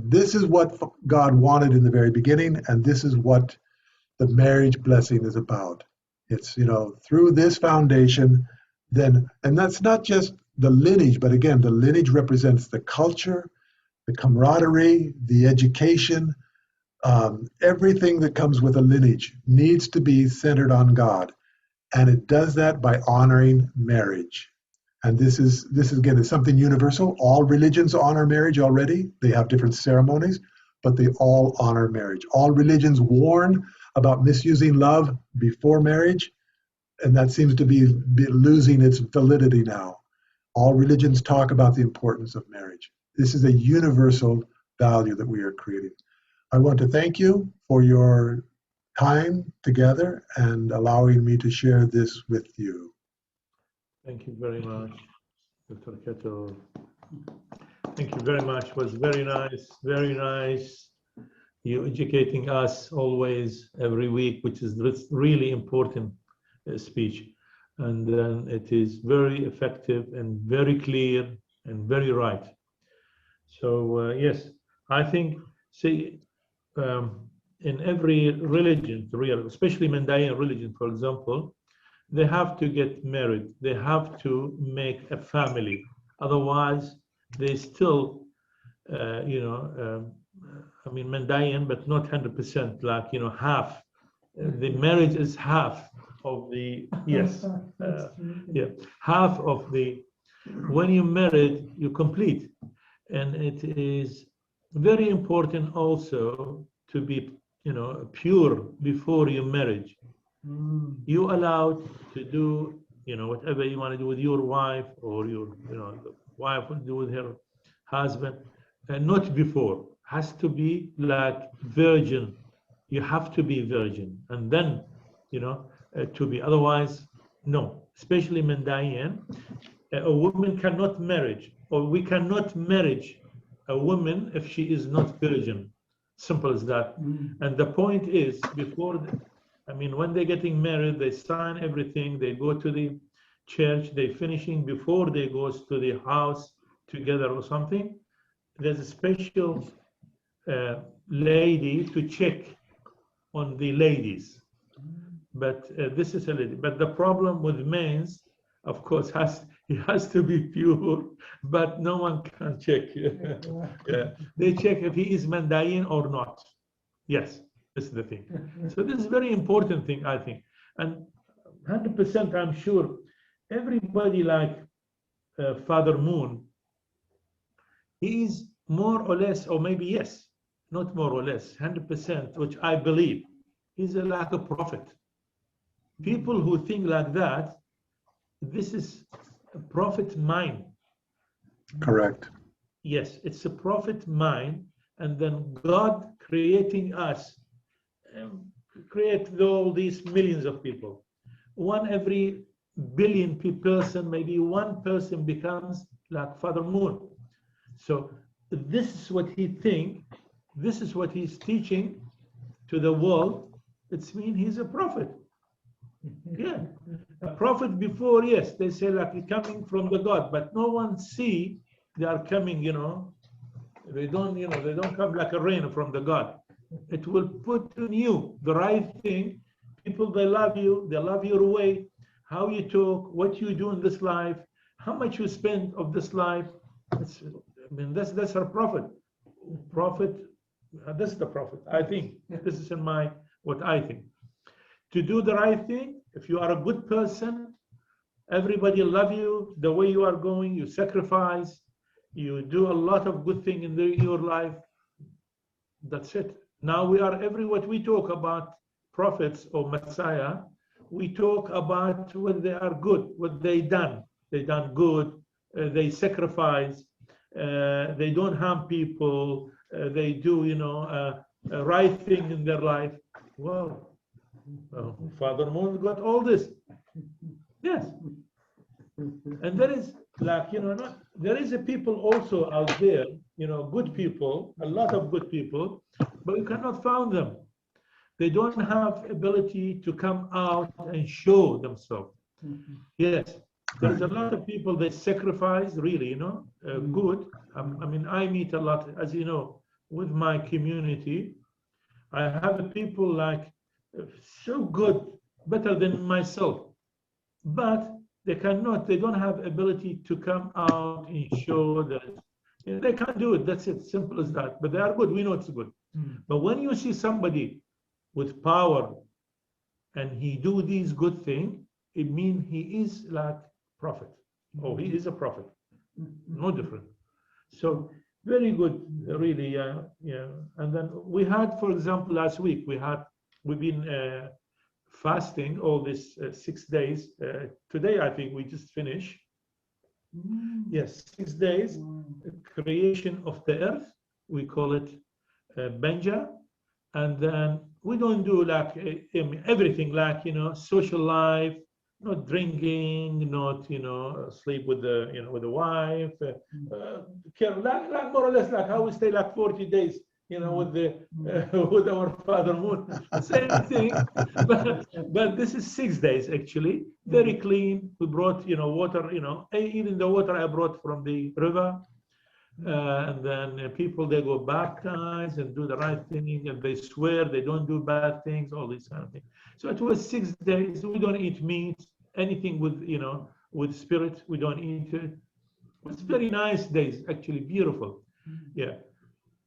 this is what God wanted in the very beginning, and this is what the marriage blessing is about. It's, through this foundation, then, and that's not just the lineage, but again, the lineage represents the culture, the camaraderie, the education, everything that comes with a lineage needs to be centered on God. And it does that by honoring marriage. And this is again, is something universal. All religions honor marriage already. They have different ceremonies, but they all honor marriage. All religions warn about misusing love before marriage, and that seems to be losing its validity now. All religions talk about the importance of marriage. This is a universal value that we are creating. I want to thank you for your time together and allowing me to share this with you. Thank you very much, DrKittel. Thank you very much. It was very nice, very nice. You're educating us always, every week, which is really important speech. And then it is very effective and very clear and very right. So yes, I think, see, in every religion, especially Mandaean religion, for example, they have to get married. They have to make a family. Otherwise, they still, I mean, Mandaean, but not 100%, like, half. The marriage is half of the, yes, half of the, when you're married, you're complete. And it is very important also to be, pure before your marriage. You allowed to do, whatever you want to do with your wife, or your, the wife will do with her husband, and not before. Has to be like virgin. You have to be virgin, and then, to be. Otherwise, no. Especially Mandaean, a woman cannot marry, or we cannot marry a woman if she is not virgin. Simple as that. And the point is, before, when they're getting married, they sign everything, they go to the church, they finishing before they go to the house together or something. There's a special lady to check on the ladies. But this is a lady. But the problem with men's, of course, he has to be pure, but no one can check. Yeah. They check if he is Mandaean or not. Yes, this is the thing. So this is a very important thing, I think. And 100% I'm sure everybody like Father Moon, he is more or less, or maybe yes, not more or less, 100%, which I believe, he's like a prophet. People who think like that, this is a prophet mind. Correct. Yes, it's a prophet mind, and then God creating us, create all these millions of people. One every billion person, maybe one person becomes like Father Moon. So this is what he thinks, this is what he's teaching to the world. It means he's a prophet. Yeah, a prophet before, yes, they say like coming from the God, but no one see they are coming, they don't come like a rain from the God. It will put in you the right thing. People, they love you, they love your way, how you talk, what you do in this life, how much you spend of this life. That's our prophet. This is the prophet, I think. This is what I think. To do the right thing, if you are a good person, everybody love you the way you are going, you sacrifice, you do a lot of good thing in your life. That's it. Now we are what we talk about prophets or Messiah, we talk about what they are good, what they done. They done good, they sacrifice, they don't harm people, they do, a right thing in their life. Wow. Father Moon got all this. Yes. And there is like, there is a people also out there, good people, a lot of good people, but you cannot find them. They don't have ability to come out and show themselves. Yes. There's a lot of people they sacrifice, really, good. I meet a lot, as you know, with my community. I have people like so good, better than myself, but they don't have ability to come out and show that they can't do it. That's it, simple as that. But they are good. We know it's good. But when you see somebody with power and he do these good things, it means he is like prophet. Oh, he is a prophet. No different. So very good, really. Yeah. And then we had, for example, last week we've been fasting all these 6 days. Today, I think we just finished. Yes, 6 days. Creation of the earth. We call it Benja. And then we don't do like everything, like social life, not drinking, not sleep with the with the wife. Like more or less like how we stay like 40 days. With our Father Moon, same thing, but this is 6 days actually, very clean. We brought water, even the water I brought from the river, and then people they go baptize and do the right thing, and they swear they don't do bad things, all these kind of things. So it was 6 days. We don't eat meat, anything with with spirit. We don't eat it. It was very nice days, actually beautiful, yeah.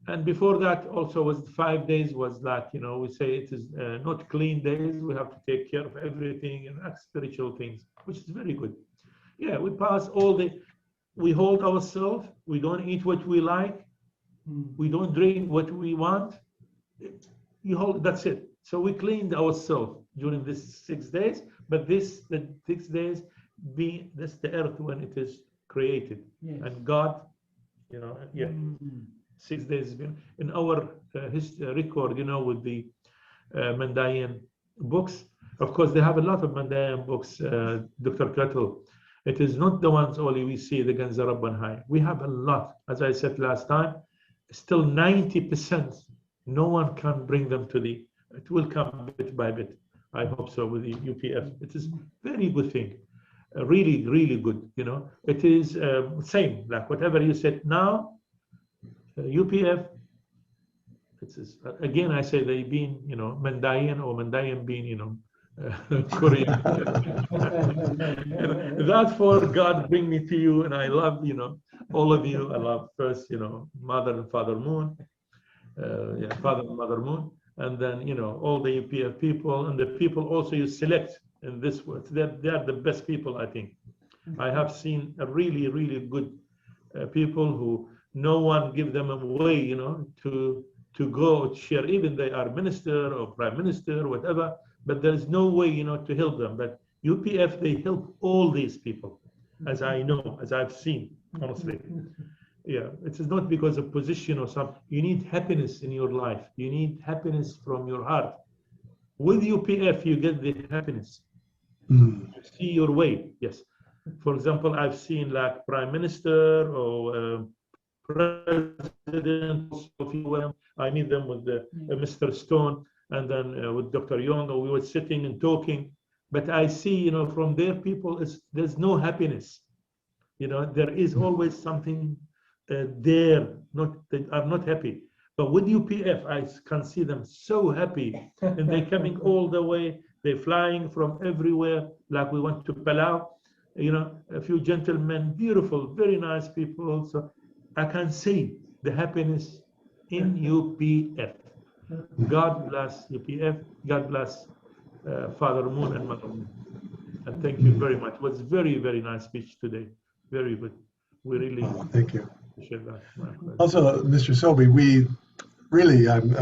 And before that also was 5 days, was like, we say it is not clean days. We have to take care of everything and spiritual things, which is very good. Yeah, we pass we hold ourselves. We don't eat what we like. We don't drink what we want. You hold, that's it. So we cleaned ourselves during these 6 days, but the 6 days being this the earth when it is created, and God, 6 days in our record, with the Mandaean books. Of course, they have a lot of Mandaean books, DrKittel. It is not the ones only we see the Ganza Rabban High. We have a lot. As I said last time, still 90%, no one can bring them to it will come bit by bit. I hope so with the UPF. It is very good thing. Really, really good, It is same, like whatever you said now, UPF, it is, again, I say they been, Mandaean or Mandaean being, Korean. That for God bring me to you, and I love, all of you. I love first, Mother and Father Moon, Father and Mother Moon, and then, all the UPF people, and the people also you select in this world. They are the best people, I think. I have seen a really, really good people who no one give them away, to go share, even they are minister or prime minister or whatever, but there is no way, to help them. But UPF, they help all these people, as I know, as I've seen, honestly. Yeah, it is not because of position or something. You need happiness in your life. You need happiness from your heart. With UPF, you get the happiness. You see your way, yes. For example, I've seen like prime minister or president. I meet them with Mr. Stone, and then with Dr. Young, we were sitting and talking. But I see, from their people, there's no happiness. There is always something there. They are not happy. But with UPF, I can see them so happy, and they're coming all the way. They're flying from everywhere. Like we went to Palau, a few gentlemen, beautiful, very nice people. So I can see the happiness in UPF. God bless UPF. God bless Father Moon and Mother Moon. And thank you very much. It was very, very nice speech today. Very good. We really thank you. appreciate that. Also, Mr. Sobey, we really, I'm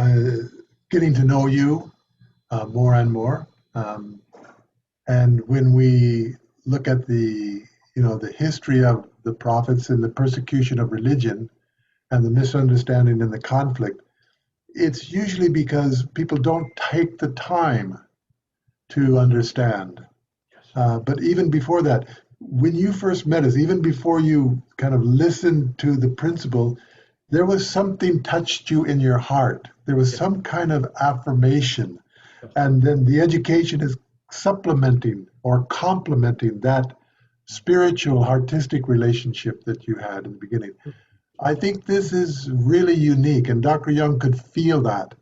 getting to know you more and more. And when we look at the history of the prophets and the persecution of religion and the misunderstanding and the conflict, it's usually because people don't take the time to understand. But even before that, when you first met us, even before you kind of listened to the principle, there was something touched you in your heart. There was some kind of affirmation. And then the education is supplementing or complementing that spiritual, artistic relationship that you had in the beginning. I think this is really unique, and Dr. Young could feel that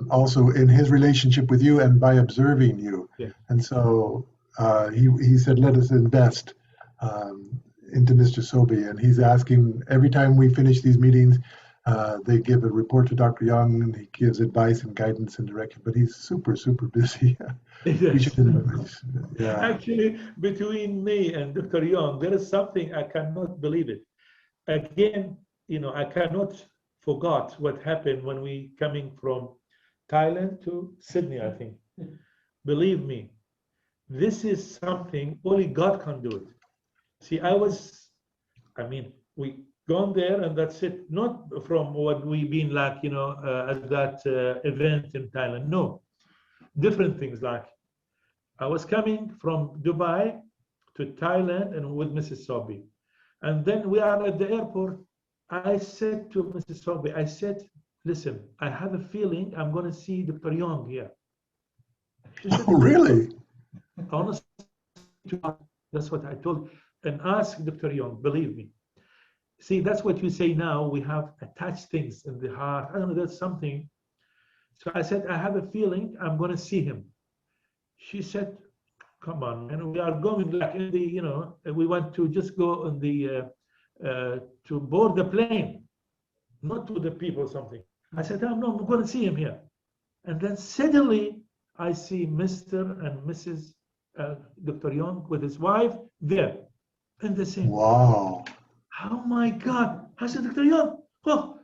also in his relationship with you and by observing you. And so he said, let us invest into Mr. Sobey, and he's asking every time we finish these meetings, they give a report to Dr. Young, and he gives advice and guidance and direction, but he's super, super busy. Actually, between me and Dr. Young, there is something I cannot believe it. Again, I cannot forget what happened when we coming from Thailand to Sydney, I think. Believe me, this is something only God can do it. See, we gone there and that's it. Not from what we've been like, at that event in Thailand. No, different things. Like I was coming from Dubai to Thailand and with Mrs. Sobey. And then we are at the airport. I said to Mrs. Sobey, I said, listen, I have a feeling I'm going to see Dr. Young here. She said, oh, really? Honestly, that's what I told. And ask Dr. Young, believe me. See, that's what you say now. We have attached things in the heart. I don't know, there's something. So I said, I have a feeling I'm going to see him. She said, come on, and we are going like in the, we want to just go on the, to board the plane, not to the people or something. I said, oh, no, I'm going to see him here. And then suddenly I see Mr. and Mrs. Dr. Young with his wife there in the same. Wow. Oh my God. I said, Dr. Young, oh,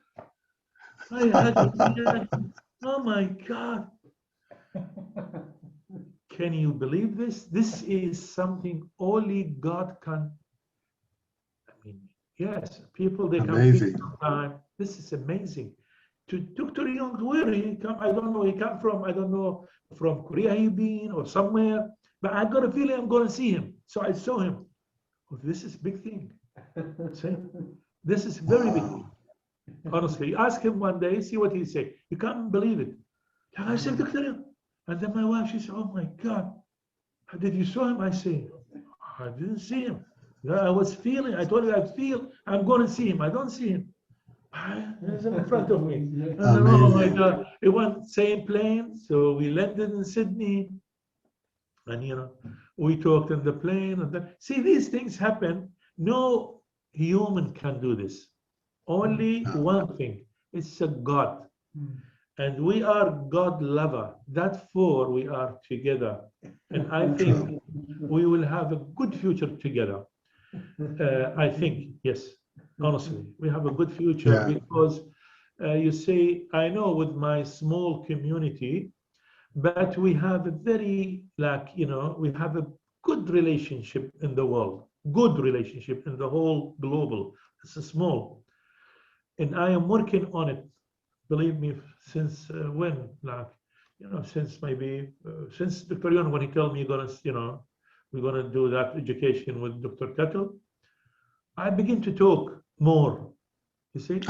I had a reaction. Oh my God. Can you believe this? This is something only God can. I mean, yes, people, they can feel Amazing. sometimes. This is amazing. To Dr. Young, where he come, I don't know, he come from, I don't know, from Korea he been or somewhere, but I got a feeling I'm going to see him. So I saw him. Oh, this is a big thing. See? This is very big thing. Honestly, ask him one day, see what he say. You can't believe it. I said, Dr. Young. And then my wife, she said, oh my God, how did you saw him? I say, I didn't see him. I was feeling, I told you I feel I'm going to see him. I don't see him. He's in front of me. And then, oh my God, it went same plane. So we landed in Sydney. And, you know, we talked in the plane. And then, see, these things happen. No human can do this. Only one thing. It's a God. And we are God lover. Therefore, we are together. And I think we will have a good future together. I think, yes, honestly, we have a good future because you see, I know with my small community, but we have a very, like, you know, we have a good relationship in the world, good relationship in the whole global. It's a small. And I am working on it. Believe me, since when, like, you know, since maybe, since Dr. Yon, when he told me, you know, we're going to do that education with DrKittel, I begin to talk more, you see?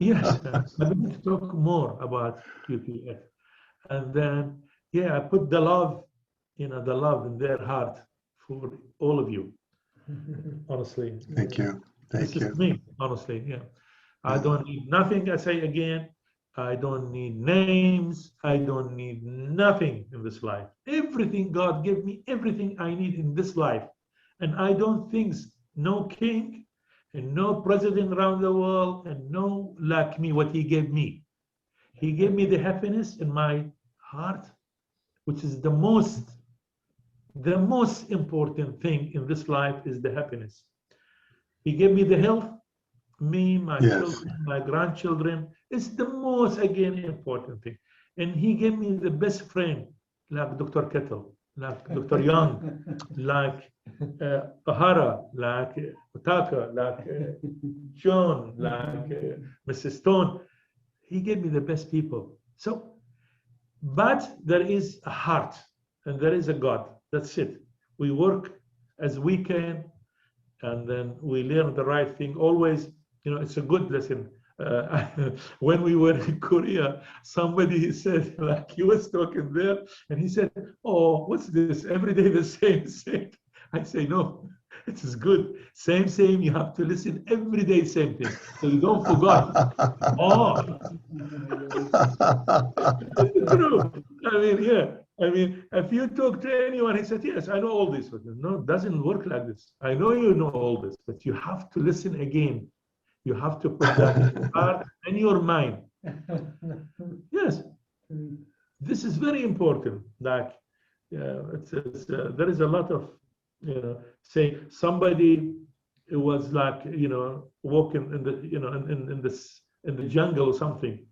Yes, I begin to talk more about QPF. And then, yeah, I put the love, you know, the love in their heart for all of you, honestly. Thank you. Thank you. This is me, honestly, yeah. I don't need nothing, I say again. I don't need names. I don't need nothing in this life. Everything God gave me, everything I need in this life. And I don't think no king and no president around the world and no like me what he gave me. He gave me the happiness in my heart, which is the most important thing in this life is the happiness. He gave me the health. Me, my children, my grandchildren, it's the most, again, important thing. And he gave me the best friend, like DrKittel, like Dr. Young, like O'Hara, like Otaka, like John, like Mrs. Stone. He gave me the best people. So, but there is a heart and there is a God. That's it. We work as we can and then we learn the right thing always. You know, it's a good lesson. When we were in Korea, somebody said, like he was talking there, and he said, "Oh, what's this? Every day the same, same." I say, "No, it is good. Same, same. You have to listen every day, same thing, so you don't forget." Oh, it's true. I mean, yeah. I mean, if you talk to anyone, he said, "Yes, I know all this." But no, it doesn't work like this. I know you know all this, but you have to listen again. You have to put that in your heart and your mind. Yes, this is very important. Like, there is a lot of, you know, say somebody was like, you know, walking in the, you know, in the jungle or something,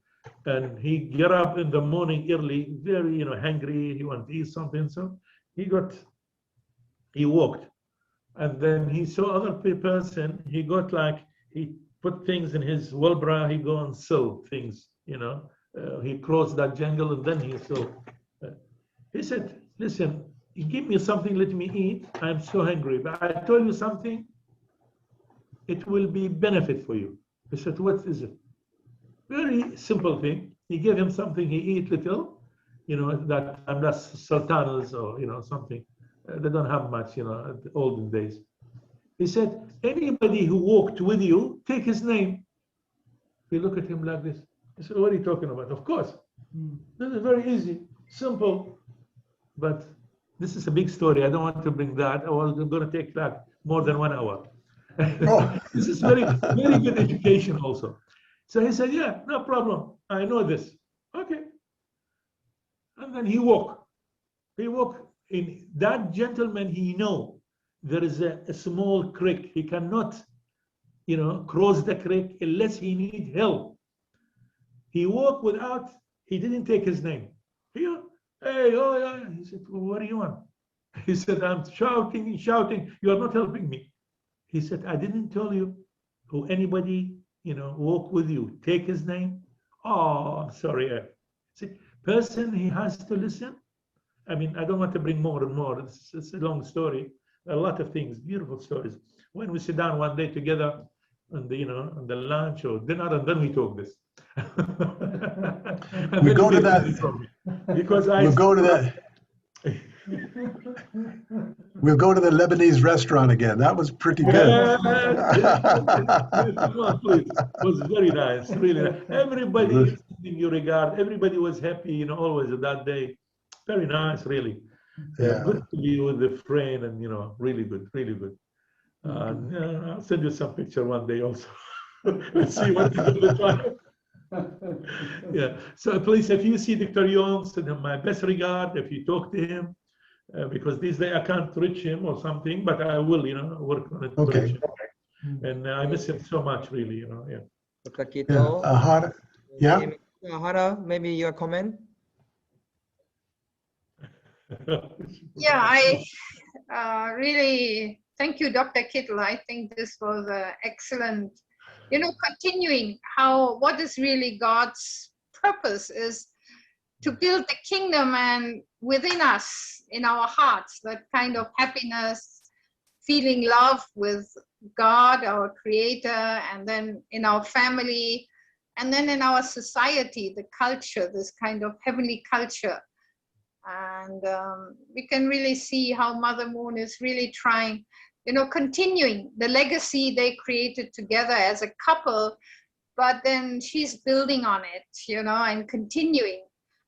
and he get up in the morning early, very, you know, hungry. He wanted to eat something, so he walked, and then he saw other person. He got like he put things in his wheelbarrow, he go and sell things, you know. He crossed that jungle and then he saw. He said, "Listen, you give me something, let me eat. I'm so hungry, but I told you something, it will be benefit for you." He said, "What is it?" Very simple thing. He gave him something, he eat little, you know, that unless sultanas or, you know, something. They don't have much, you know, at the olden days. He said, "Anybody who walked with you, take his name." We look at him like this. He said, "What are you talking about?" Of course. This is very easy, simple. But this is a big story. I don't want to bring that. I was going to take like more than 1 hour. This is very, very good education also. So he said, "Yeah, no problem. I know this." Okay. And then he walked. He walked in that gentleman, he know there is a small creek. He cannot, you know, cross the creek unless he need help. He walked without, he didn't take his name. Hey, oh yeah. He said, well, what do you want? He said, I'm shouting and shouting. You are not helping me. He said, I didn't tell you who anybody, walk with you. Take his name. Oh, I'm sorry. See, person, he has to listen. I mean, I don't want to bring more and more. It's a long story. A lot of things, beautiful stories. When we sit down one day together on the, on the lunch or dinner, and then we talk this. We go to that because we'll go to that. We'll go to the Lebanese restaurant again. That was pretty good. Come on, please. It was very nice, really nice. Everybody in your regard, everybody was happy, always that day. Very nice, really. Yeah. Good to be with a friend, and really good, really good. I'll send you some picture one day also. Let's see what is the time. Yeah. So please, if you see Dr. Young, send him my best regard. If you talk to him, because these days I can't reach him or something, but I will, work on it. Okay. And I miss him so much, really, Yeah. DrKittel. Yeah. Hara, maybe your comment? Yeah, I really thank you, Dr. Kittel. I think this was excellent. Continuing what is really God's purpose is to build the kingdom, and within us, in our hearts, that kind of happiness, feeling love with God, our creator, and then in our family, and then in our society, the culture, this kind of heavenly culture. And we can really see how Mother Moon is really trying, continuing the legacy they created together as a couple, but then she's building on it, and continuing,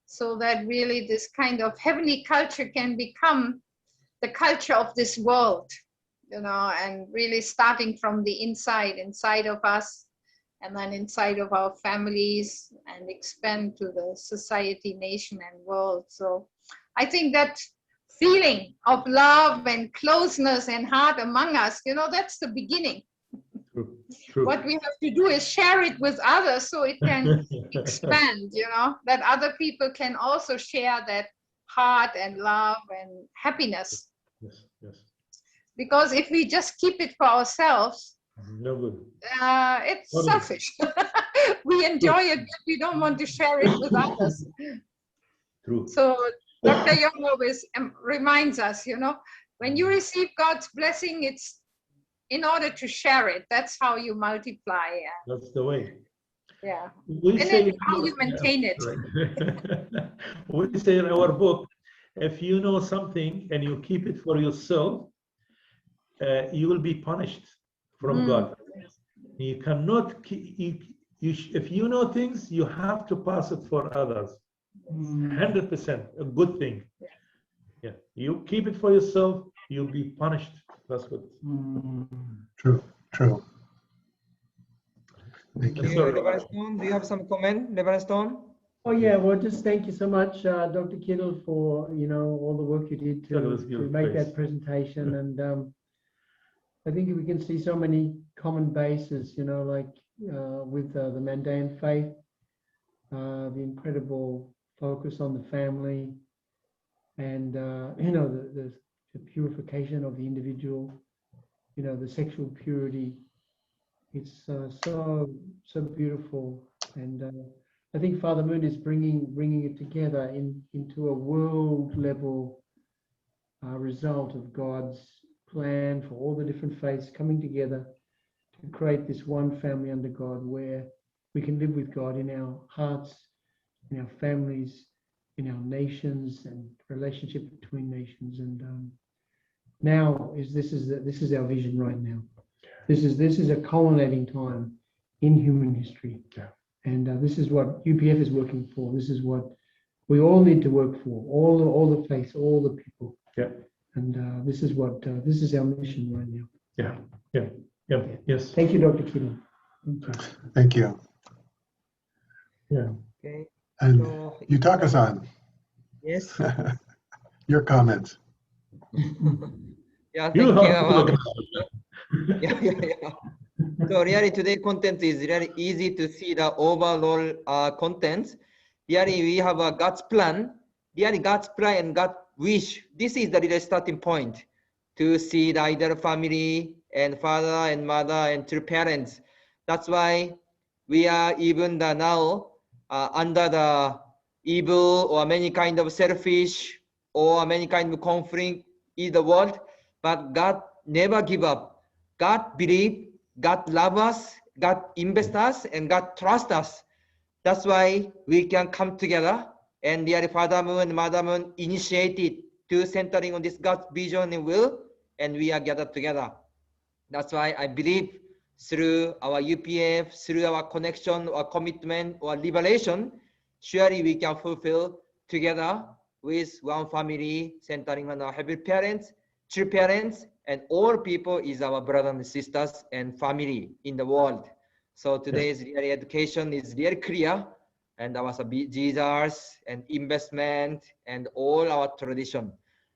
so that really this kind of heavenly culture can become the culture of this world, and really starting from the inside of us, and then inside of our families, and expand to the society, nation, and world. So I think that feeling of love and closeness and heart among us, that's the beginning. True. What we have to do is share it with others so it can expand, that other people can also share that heart and love and happiness. Yes. Because if we just keep it for ourselves, no good. It's selfish. We enjoy it, but we don't want to share it with others. True. So Dr. Young always reminds us, when you receive God's blessing, it's in order to share it. That's how you multiply. That's the way. Yeah. We and say then how you maintain it. We say in our book, if you know something and you keep it for yourself, you will be punished from God. You cannot, if you know things, you have to pass it for others. 100% a good thing. Yeah, you keep it for yourself, you'll be punished. That's good. True. Thank you. Reverend Stone, do you have some comment, Reverend Stone? Oh yeah, well, just thank you so much, Dr. Kittel, for all the work you did to make that presentation, and I think we can see so many common bases, like with the Mandaean faith, the incredible focus on the family, and the purification of the individual, the sexual purity. It's so beautiful, and I think Father Moon is bringing it together into a world level result of God's plan for all the different faiths coming together to create this one family under God, where we can live with God in our hearts, in our families, in our nations, and relationship between nations. And this is our vision right now. This is a culminating time in human history, and this is what UPF is working for. This is what we all need to work for. All the faiths, all the people. Yeah. And this is our mission right now. Yeah. Yes. Thank you, Dr. Kittel. Thank you. Yeah. Okay. And So, Yutaka-san, yes. your comments. Yeah, You thinking have about to yeah. So really today content is really easy to see the overall content. Really we have a God's plan. Really God's plan and God's wish. This is the real starting point to see the ideal family and father and mother and two parents. That's why we are even now under the evil or many kind of selfish or many kind of conflict in the world. But God never give up. God believe, God love us, God invest us, and God trust us. That's why we can come together and the Father Moon and Mother Moon initiated to centering on this God's vision and will, and we are gathered together. That's why I believe through our UPF, through our connection or commitment or liberation, surely we can fulfill together with one family, centering on our heavenly parents, true parents, and all people is our brothers and sisters and family in the world. So today's really education is really clear, and our Jesus and investment and all our tradition.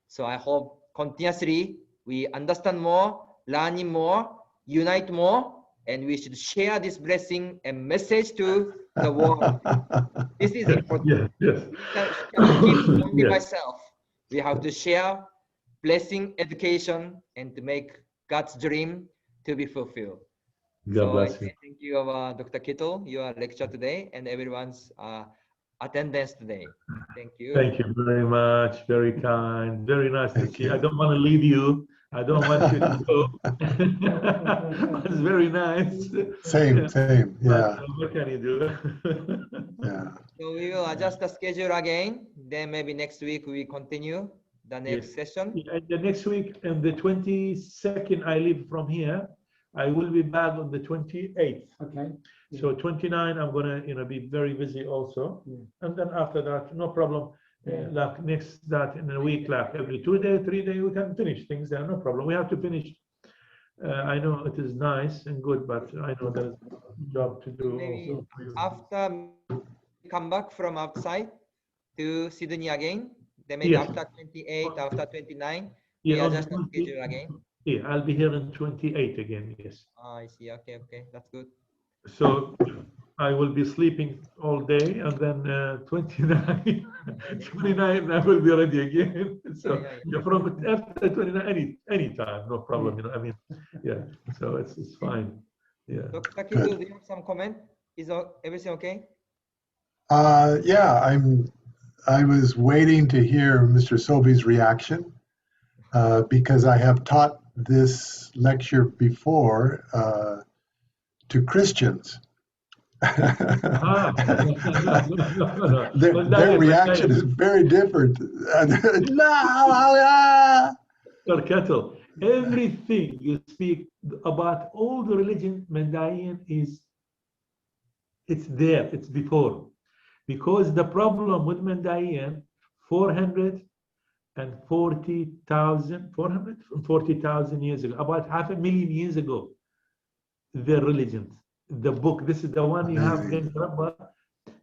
So I hope continuously we understand more, learning more, unite more, and we should share this blessing and message to the world. This is important. Yes. Cannot keep only Yes. myself. We have to share blessing, education, and to make God's dream to be fulfilled. God bless you. Thank you, Dr. Kittel, your lecture today, and everyone's attendance today. Thank you. Thank you very much. Very kind. Very nice to see you. I don't want to leave you. I don't want you to go. It's very nice. Same. Yeah. But, what can you do? Yeah. So we will adjust the schedule again. Then maybe next week we continue the next session. Yeah, the next week, and the 22nd, I leave from here. I will be back on the 28th. Okay. So 29, I'm gonna be very busy also. And then after that, no problem. Like next that in a week, like every 2 days, 3 days, we can finish things there. No problem. We have to finish. I know it is nice and good, but I know there's a job to do. Maybe also. after we come back from outside to Sydney again, then maybe after 28, after 29, we adjust the schedule again. Yeah, I'll be here in 28 again. Yes. I see. Okay, that's good. So I will be sleeping all day, and then 29, 29, I will be ready again. So from after 29, any time, no problem. I mean, yeah. So it's fine. Yeah. Dr. Kittel, do you have some comment? Is everything okay? Yeah, I was waiting to hear Mr. Sobi's reaction because I have taught this lecture before to Christians. Their reaction is very different. DrKittel, everything you speak about all the religion, Mandaean it's there, it's before. Because the problem with Mandaean, 440,000 years ago, about 500,000 years ago, their religions. The book, this is the one you have in Rabba.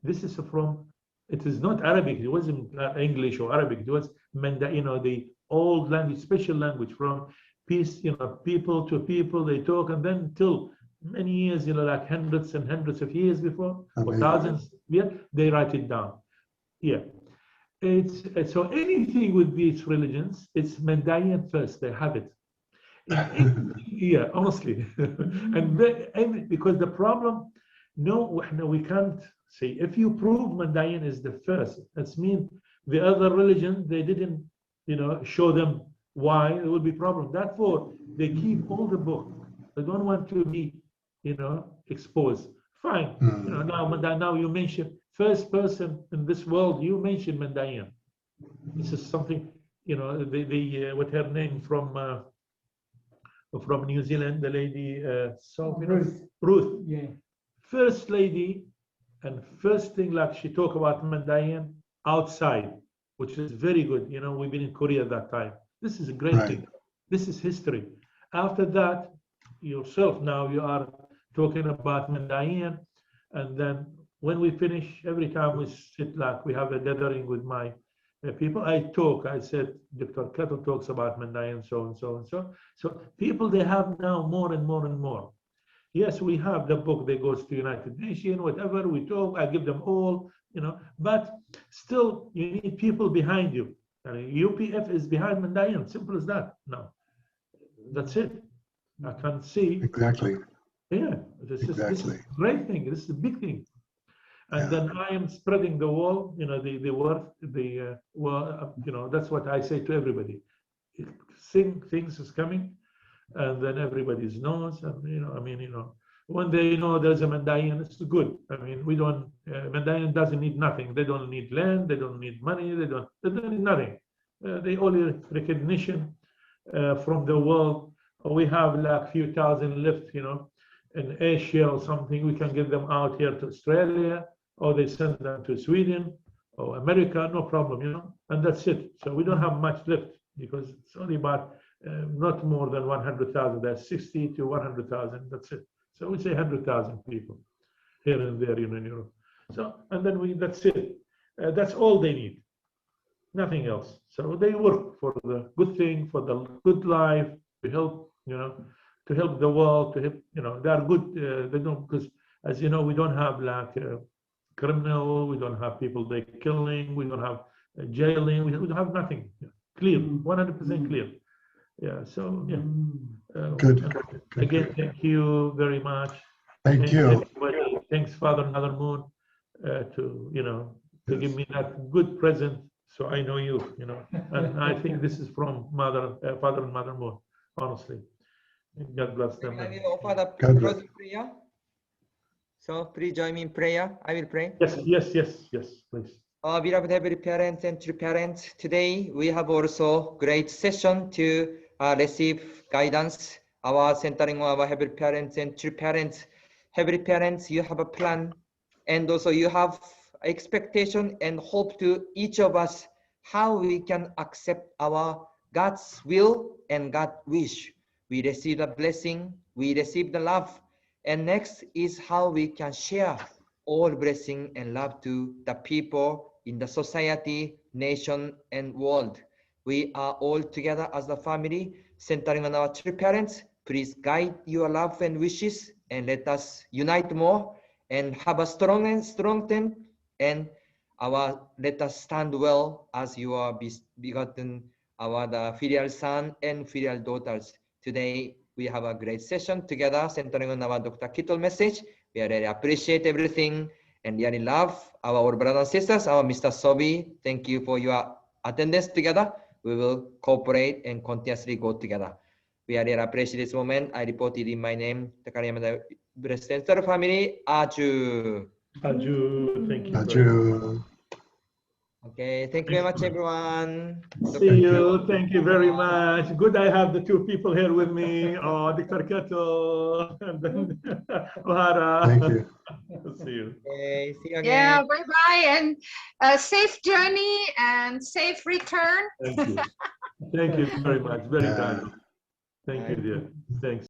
This is from, it is not Arabic, it wasn't English or Arabic, it was the old language, special language from peace, people to people, they talk, and then till many years, like hundreds and hundreds of years before, or thousands, they write it down. Yeah. It's so anything with these religions, it's Mandaean first, they have it. Yeah, honestly. and because the problem, no, we can't say, if you prove Mandaean is the first, that means the other religion, they didn't, show them why, there will be problem. Therefore, they keep all the book. They don't want to be, exposed. Fine. Now you mention first person in this world, you mentioned Mandaean. This is something, what her name from New Zealand, the lady, Ruth. Yeah. First lady, and first thing like she talked about Mandaean outside, which is very good. We've been in Korea at that time. This is a great thing. This is history. After that, yourself now you are talking about Mandaean, and then when we finish, every time we sit like we have a gathering with my people, I said, DrKittel talks about Mandaean, so and so and so. So people, they have now more and more and more. Yes, we have the book that goes to United Nations, whatever, we talk, I give them all, you know, but still you need people behind you. I mean, UPF is behind Mandayan, simple as that. No, that's it. I can't see. Exactly. Yeah, this is a great thing. This is a big thing. And Yeah. then I am spreading the wall, you know, the word, well, you know, that's what I say to everybody. Things is coming, and then everybody knows, and you know, I mean, you know, when they know there's a Mandayan, it's good. I mean, we don't. Mandayan doesn't need nothing. They don't need land. They don't need money. They don't need nothing. They only recognition from the world. We have like few thousand left, you know, in Asia or something. We can get them out here to Australia, or they send them to Sweden or America, no problem, you know, and that's it. So we don't have much left because it's only about not more than 100,000. That's 60 to 100,000. That's it. So we say 100,000 people here and there, you know, in Europe. So, and then that's it. That's all they need, nothing else. So they work for the good thing, for the good life, to help, you know, to help the world, to help, you know, they are good. They don't, because as you know, we don't have like criminal, we don't have people they killing, we don't have jailing, we don't have nothing. Clear, 100% clear. Yeah, so yeah. Good. Again, thank you very much. Thank you. Everybody. Thanks, Father Mother Moon, to, you know, to give me that good present, so I know you, you know. And I think this is from Father and Mother Moon, honestly. God bless them. I will offer the God bless. closing prayer. So please join me in prayer. I will pray. Yes, please. Our beloved heavenly parents and true parents, today we have also great session to receive guidance. Our centering on our heavenly parents and true parents. Heavenly parents, you have a plan, and also you have expectation and hope to each of us how we can accept our God's will and God's wish. We receive the blessing, we receive the love, and next is how we can share all blessing and love to the people in the society, nation, and world. We are all together as a family, centering on our true parents. Please guide your love and wishes, and let us unite more and have a strong and strengthen, and let us stand well as you are begotten our the filial son and filial daughters. Today we have a great session together, centering on our DrKittel message. We really appreciate everything and really love our brothers and sisters, our Mr. Sobi. Thank you for your attendance together. We will cooperate and continuously go together. We really appreciate this moment. I reported in my name, the Blessed family, Aju. Aju, thank you. Aju. Okay, thank you very much, everyone. See you. Thank you very much. Good, I have the two people here with me. Oh, DrKittel and then Ohara. Thank you. See you. Okay, see you again. Yeah, bye-bye, and a safe journey and safe return. Thank you. Thank you very much. Very kind. Thank you, dear. Thanks.